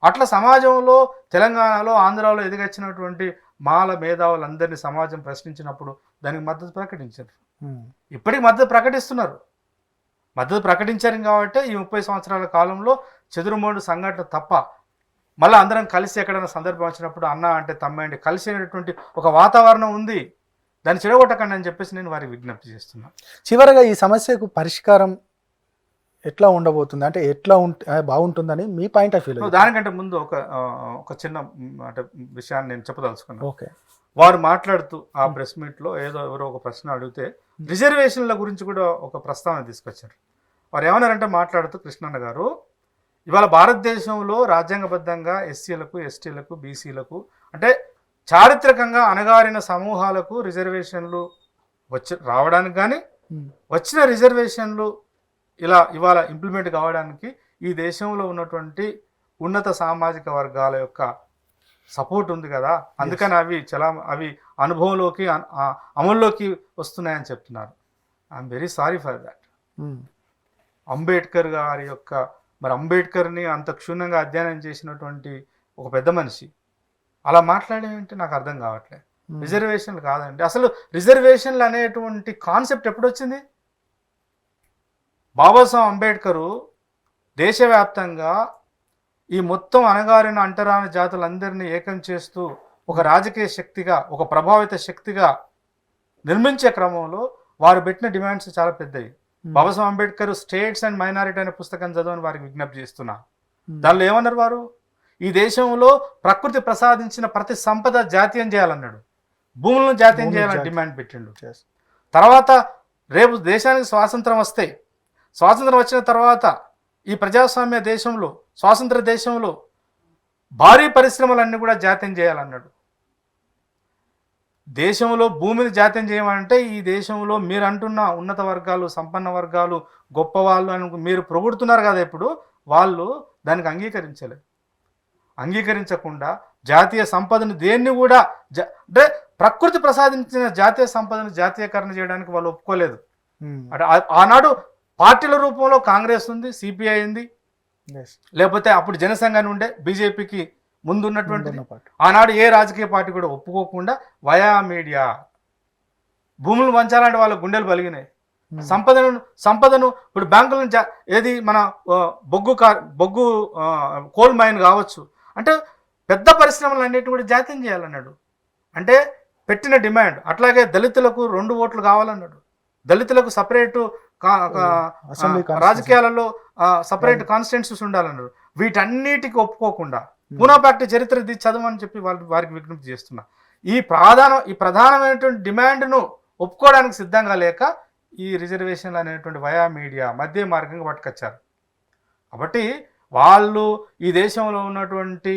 అట్లా సమాజంలో తెలంగాణలో ఆంధ్రాలో ఎదిగొచ్చినటువంటి మాల మేధావులందరినీ సమాజం ప్రశ్నించినప్పుడు దానికి మద్దతు ప్రకటించారు. ఇప్పటికి మద్దతు ప్రకటిస్తున్నారు. మద్దతు ప్రకటించారు కాబట్టి ఈ 30 సంవత్సరాల కాలంలో చెదురుమోడు సంఘటన తప్ప మళ్ళీ అందరం కలిసి ఎక్కడైనా సందర్భం వచ్చినప్పుడు అన్న అంటే తమ్మండి కలిసినటువంటి ఒక వాతావరణం ఉంది. దాన్ని చెడగొట్టకండి అని చెప్పేసి నేను వారికి విజ్ఞప్తి చేస్తున్నాను. చివరగా ఈ సమస్యకు పరిష్కారం ఎట్లా ఉండబోతుంది, అంటే ఎట్లా బాగుంటుందని మీ పాయింట్ ఆఫ్ వ్యూ? దానికంటే ముందు ఒక చిన్న అంటే విషయాన్ని నేను చెప్పదలుచుకున్నాను. ఓకే, వారు మాట్లాడుతూ ఆ ప్రెస్ మీట్లో ఎవరో ఒక ప్రశ్న అడిగితే రిజర్వేషన్ల గురించి కూడా ఒక ప్రస్తావన తీసుకొచ్చారు. వారు ఏమన్నారంటే మాట్లాడుతూ, కృష్ణన్న గారు, ఇవాళ భారతదేశంలో రాజ్యాంగబద్ధంగా ఎస్సీలకు, ఎస్టీలకు, బీసీలకు అంటే చారిత్రకంగా అణగారిన సమూహాలకు రిజర్వేషన్లు రావడానికి కానీ వచ్చిన రిజర్వేషన్లు ఇవాళ ఇంప్లిమెంట్ కావడానికి ఈ దేశంలో ఉన్నటువంటి ఉన్నత సామాజిక వర్గాల యొక్క సపోర్ట్ ఉంది కదా, అందుకని అవి అనుభవంలోకి అమల్లోకి వస్తున్నాయని చెప్తున్నారు. I'm very sorry for that. Ambedkar గారి యొక్క అంబేద్కర్ని అంత క్షుణ్ణంగా అధ్యయనం చేసినటువంటి ఒక పెద్ద మనిషి అలా మాట్లాడేంటే నాకు అర్థం కావట్లేదు. రిజర్వేషన్లు కాదండి. అసలు రిజర్వేషన్లు అనేటువంటి కాన్సెప్ట్ ఎప్పుడు వచ్చింది? బాబాసాహెబ్ అంబేద్కరు దేశవ్యాప్తంగా ఈ మొత్తం అణగారిన అంటరాని జాతులందరినీ ఏకం చేస్తూ ఒక రాజకీయ శక్తిగా, ఒక ప్రభావిత శక్తిగా నిర్మించే క్రమంలో వారు పెట్టిన డిమాండ్స్ చాలా పెద్దవి. Babasaheb Ambedkar states and minority అనే పుస్తకం చదవని వారికి విజ్ఞప్తి చేస్తున్నా. దానిలో ఏమన్నారు వారు? ఈ దేశంలో ప్రకృతి ప్రసాదించిన ప్రతి సంపద జాతీయం చేయాలన్నాడు. భూములను జాతీయం చేయాలని డిమాండ్ పెట్టిండు. తర్వాత రేపు దేశానికి స్వాతంత్రం వస్తే, స్వాతంత్రం వచ్చిన తర్వాత ఈ ప్రజాస్వామ్య దేశంలో, స్వాతంత్ర దేశంలో భారీ పరిశ్రమలన్నీ కూడా జాతీయం చేయాలన్నాడు. దేశంలో భూమిని జాతీయం చేయమంటే ఈ దేశంలో మీరు అంటున్న ఉన్నత వర్గాలు, సంపన్న వర్గాలు, గొప్ప వాళ్ళు అని మీరు పొగుడుతున్నారు కదా, ఇప్పుడు వాళ్ళు దానికి అంగీకరించకుండా జాతీయ సంపదను దేన్ని కూడా అంటే ప్రకృతి ప్రసాదించిన జాతీయ సంపదను జాతీయకరణ చేయడానికి వాళ్ళు ఒప్పుకోలేదు. అంటే ఆనాడు పార్టీల రూపంలో కాంగ్రెస్ ఉంది, సిపిఐ ఉంది, లేకపోతే అప్పుడు జనసంఘాన్ని ఉండే, బీజేపీకి ముందు ఉన్నటువంటి ఆనాడు ఏ రాజకీయ పార్టీ కూడా ఒప్పుకోకుండా వయా మీడియా భూములు పంచాలంటే వాళ్ళ గుండెలు బలిగినాయి. సంపదను ఇప్పుడు బ్యాంకులను ఏది మన బొగ్గు కోల్ మైన్ కావచ్చు, అంటే పెద్ద పరిశ్రమలు అన్నిటిని కూడా జాతీయం చేయాలన్నాడు. అంటే పెట్టిన డిమాండ్. అట్లాగే దళితులకు 2 ఓట్లు కావాలన్నాడు. దళితులకు సపరేటు రాజకీయాలలో సపరేట్ కాన్స్టిట్యున్సీస్ ఉండాలన్నారు. వీటన్నిటికి ఒప్పుకోకుండా పూనా ఫ్యాక్టరీ చరిత్ర చదవమని చెప్పి వారికి విజ్ఞప్తి చేస్తున్నా. ఈ ప్రధానమైనటువంటి డిమాండ్ను ఒప్పుకోవడానికి సిద్ధంగా లేక ఈ రిజర్వేషన్లు అనేటువంటి వయా మీడియా మధ్య మార్గంగా పట్టుకొచ్చారు. కాబట్టి వాళ్ళు ఈ దేశంలో ఉన్నటువంటి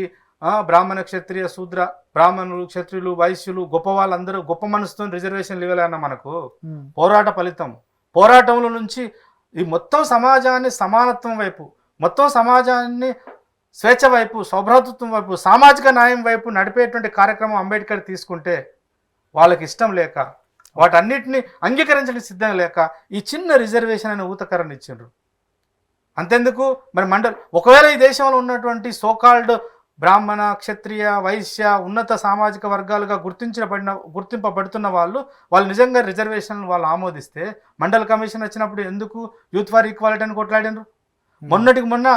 బ్రాహ్మణ, క్షత్రియ, శూద్ర, బ్రాహ్మణులు, క్షత్రియులు, వైశ్యులు, గొప్ప వాళ్ళందరూ గొప్ప మనసుతో రిజర్వేషన్లు ఇవ్వాలన్న మనకు పోరాట ఫలితం. పోరాటంలో నుంచి ఈ మొత్తం సమాజాన్ని సమానత్వం వైపు, మొత్తం సమాజాన్ని స్వేచ్ఛ వైపు, సౌభ్రాతృత్వం వైపు, సామాజిక న్యాయం వైపు నడిపేటువంటి కార్యక్రమం అంబేద్కర్ తీసుకుంటే వాళ్ళకి ఇష్టం లేక, వాటన్నిటిని అంగీకరించడానికి సిద్ధం లేక ఈ చిన్న రిజర్వేషన్ అనే ఊతకరణ ఇచ్చిండ్రు. అంతెందుకు మరి ఒకవేళ ఈ దేశంలో ఉన్నటువంటి సోకాల్డ్ బ్రాహ్మణ, క్షత్రియ, వైశ్య, ఉన్నత సామాజిక వర్గాలుగా గుర్తింపబడుతున్న వాళ్ళు నిజంగా రిజర్వేషన్లు వాళ్ళు ఆమోదిస్తే మండల్ కమిషన్ వచ్చినప్పుడు ఎందుకు యూత్ ఫర్ ఈక్వాలిటీ అని కొట్లాడినరు? మొన్నటికి మొన్న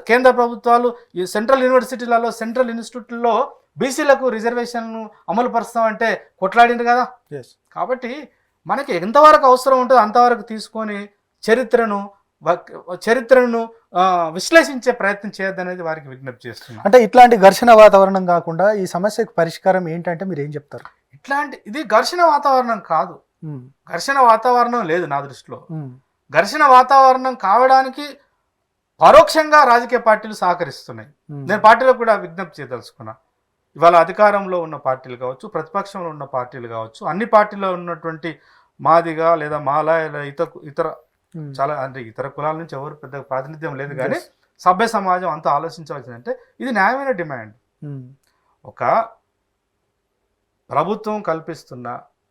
కేంద్ర ప్రభుత్వాలు ఈ సెంట్రల్ యూనివర్సిటీలలో, సెంట్రల్ ఇన్స్టిట్యూట్లో బీసీలకు రిజర్వేషన్లు అమలు పరుస్తామంటే కొట్లాడిండ్రు కదా. కాబట్టి మనకి ఎంతవరకు అవసరం ఉంటుందో అంతవరకు తీసుకొని చరిత్రను విశ్లేషించే ప్రయత్నం చేయొద్దనేది వారికి విజ్ఞప్తి చేస్తున్నాను. అంటే ఇట్లాంటి ఘర్షణ వాతావరణం కాకుండా ఈ సమస్యకు పరిష్కారం ఏంటంటే మీరు ఏం చెప్తారు? ఇది ఘర్షణ వాతావరణం కాదు. ఘర్షణ వాతావరణం లేదు నా దృష్టిలో. ఘర్షణ వాతావరణం కావడానికి పరోక్షంగా రాజకీయ పార్టీలు సహకరిస్తున్నాయి. నేను పార్టీలకు కూడా విజ్ఞప్తి చేయదలుచుకున్నా. ఇవాళ అధికారంలో ఉన్న పార్టీలు కావచ్చు, ప్రతిపక్షంలో ఉన్న పార్టీలు కావచ్చు, అన్ని పార్టీల్లో ఉన్నటువంటి మాదిగా లేదా మాల ఇతర చాలా అంటే ఇతర కులాల నుంచి ఎవరు పెద్ద ప్రాతినిధ్యం లేదు, కానీ సభ్య సమాజం అంతా ఆలోచించవలసిందంటే ఇది న్యాయమైన డిమాండ్. ఒక ప్రభుత్వం కల్పిస్తున్న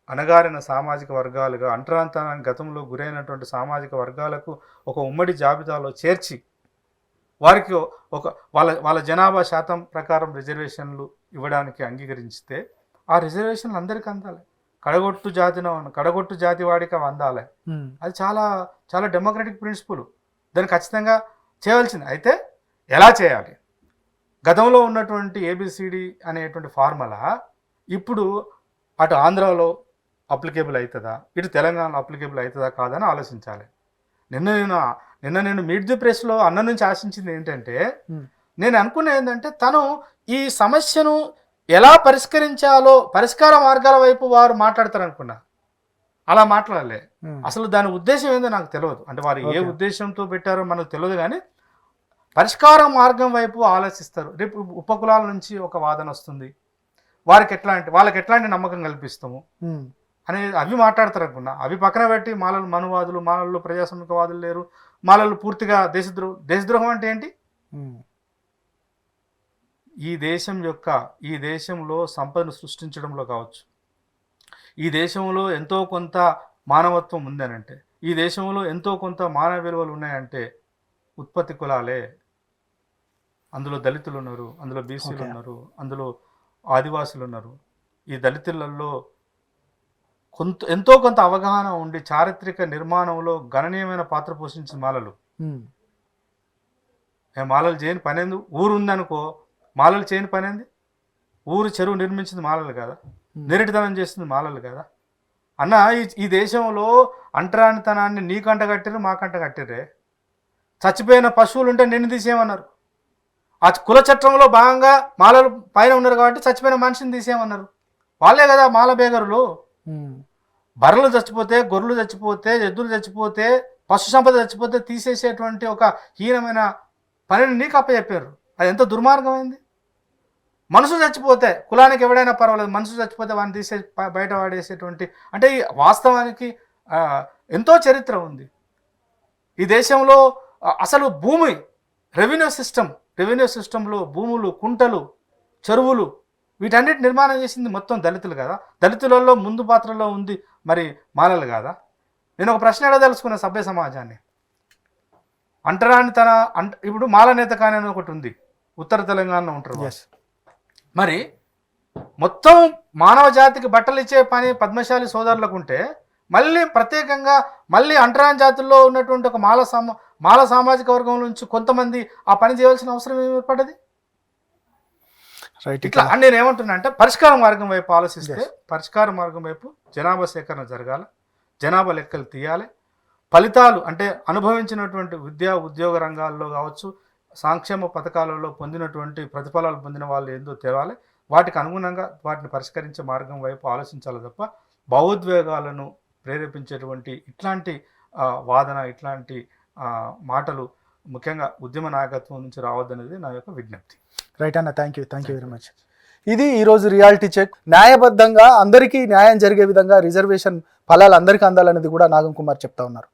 అణగారిన సామాజిక వర్గాలుగా, అంటరాంతరానికి గతంలో గురైనటువంటి సామాజిక వర్గాలకు ఒక ఉమ్మడి జాబితాలో చేర్చి వారికి వాళ్ళ జనాభా శాతం ప్రకారం రిజర్వేషన్లు ఇవ్వడానికి అంగీకరిస్తే ఆ రిజర్వేషన్లు అందరికీ అందాలి. కడగొట్టు జాతి వాడికి అవి అందాలి. అది చాలా చాలా డెమోక్రటిక్ ప్రిన్సిపల్. దాన్ని ఖచ్చితంగా చేయవలసింది. అయితే ఎలా చేయాలి? గతంలో ఉన్నటువంటి ఏబిసిడి అనేటువంటి ఫార్ములా ఇప్పుడు అటు ఆంధ్రాలో అప్లికేబుల్ అవుతుందా, ఇటు తెలంగాణలో అప్లికేబుల్ అవుతుందా కాదని ఆలోచించాలి. నిన్న నేను మీట్ ది ప్రెస్లో అన్న నుంచి ఆశించింది ఏంటంటే, నేను అనుకున్నది ఏంటంటే తను ఈ సమస్యను ఎలా పరిష్కరించాలో పరిష్కార మార్గాల వైపు వారు మాట్లాడతారు అనుకున్నా. అలా మాట్లాడలే. అసలు దాని ఉద్దేశం ఏందో నాకు తెలియదు. అంటే వారు ఏ ఉద్దేశంతో పెట్టారో మనకు తెలియదు, కానీ పరిష్కార మార్గం వైపు ఆలోచిస్తారు. రేపు ఉపకులాల నుంచి ఒక వాదన వస్తుంది, వాళ్ళకి ఎట్లాంటి నమ్మకం కల్పిస్తాము అనేది అవి మాట్లాడతారు అనుకున్నా. అవి పక్కన పెట్టి మాలలు మనువాదులు, మాలల్లో ప్రజాస్వామికవాదులు లేరు, మాలలు పూర్తిగా దేశద్రోహం అంటే ఏంటి? ఈ దేశంలో సంపదను సృష్టించడంలో కావచ్చు, ఈ దేశంలో ఎంతో కొంత మానవత్వం ఉందనంటే, ఈ దేశంలో ఎంతో కొంత మానవ విలువలు ఉన్నాయంటే ఉత్పత్తి కులాలే. అందులో దళితులు ఉన్నారు, అందులో బీసీలు ఉన్నారు, అందులో ఆదివాసులు ఉన్నారు. ఈ దళితులలో ఎంతో కొంత అవగాహన ఉండి చారిత్రక నిర్మాణంలో గణనీయమైన పాత్ర పోషించిన మాలలు. మాలలు చేయని పనేంది? ఊరు ఉందనుకో, మాలలు చేయని పనేంది? ఊరు చెరువు నిర్మించింది మాలలు కదా, నిరటితనం చేసింది మాలలు కదా. అన్న ఈ దేశంలో అంటరానితనాన్ని నీకంట కట్టిర్రు, మాకంట కట్టిర్రే. చచ్చిపోయిన పశువులు ఉంటే నిన్ను తీసేయమన్నారు. ఆ కుల చట్టంలో భాగంగా మాలలు పైన ఉన్నారు కాబట్టి చచ్చిపోయిన మనిషిని తీసేయమన్నారు. వాళ్ళే కదా మాల బేగరులు. బర్రెలు చచ్చిపోతే, గొర్రెలు చచ్చిపోతే, ఎద్దులు చచ్చిపోతే, పశు సంపద చచ్చిపోతే తీసేసేటువంటి ఒక హీనమైన పనిని నీకు అప్పచెప్పారు. అది ఎంత దుర్మార్గమైంది. మనసు చచ్చిపోతే, కులానికి ఎవడైనా పర్వాలేదు, మనసు చచ్చిపోతే వాడిని తీసే బయట వాడేసేటువంటి, అంటే ఈ వాస్తవానికి ఎంతో చరిత్ర ఉంది ఈ దేశంలో. అసలు భూమి రెవెన్యూ సిస్టంలో భూములు, కుంటలు, చెరువులు వీటన్నిటి నిర్మాణం చేసింది మొత్తం దళితులు కదా. దళితులలో ముందు పాత్రలో ఉంది మరి మాలలు కాదా? నేను ఒక ప్రశ్న అడగదలుచుకున్న సభ్య సమాజాన్ని. ఇప్పుడు మాల నేత కాని అని ఒకటి ఉంది, ఉత్తర తెలంగాణలో ఉంటారు. మరి మొత్తం మానవ జాతికి బట్టలు ఇచ్చే పని పద్మశాలి సోదరులకు ఉంటే, మళ్ళీ ప్రత్యేకంగా మళ్ళీ అంటరాని జాతుల్లో ఉన్నటువంటి ఒక మాల సామాజిక వర్గం నుంచి కొంతమంది ఆ పని చేయవలసిన అవసరం ఏమి ఏర్పడ్డది? ఇట్లా నేను ఏమంటున్నా అంటే, పరిష్కార మార్గం వైపు ఆలోచిస్తే, పరిష్కార మార్గం వైపు జనాభా సేకరణ జరగాలి, జనాభా లెక్కలు తీయాలి, ఫలితాలు అంటే అనుభవించినటువంటి విద్యా ఉద్యోగ రంగాల్లో కావచ్చు, సంక్షేమ పథకాలలో పొందినటువంటి ప్రతిఫలాలు పొందిన వాళ్ళు ఏందో తేవాలి. వాటికి అనుగుణంగా వాటిని పరిష్కరించే మార్గం వైపు ఆలోచించాలి తప్ప భావోద్వేగాలను ప్రేరేపించేటువంటి ఇట్లాంటి వాదన, ఇట్లాంటి మాటలు ముఖ్యంగా ఉద్యమ నాయకత్వం నుంచి రావద్దనేది నా యొక్క విజ్ఞప్తి. రైట్ అన్న, థ్యాంక్ యూ వెరీ మచ్. ఇది ఈరోజు రియాలిటీ చెక్. న్యాయబద్ధంగా అందరికీ న్యాయం జరిగే విధంగా రిజర్వేషన్ ఫలాలు అందరికీ అందాలనేది కూడా నాగం కుమార్ చెప్తా ఉన్నారు.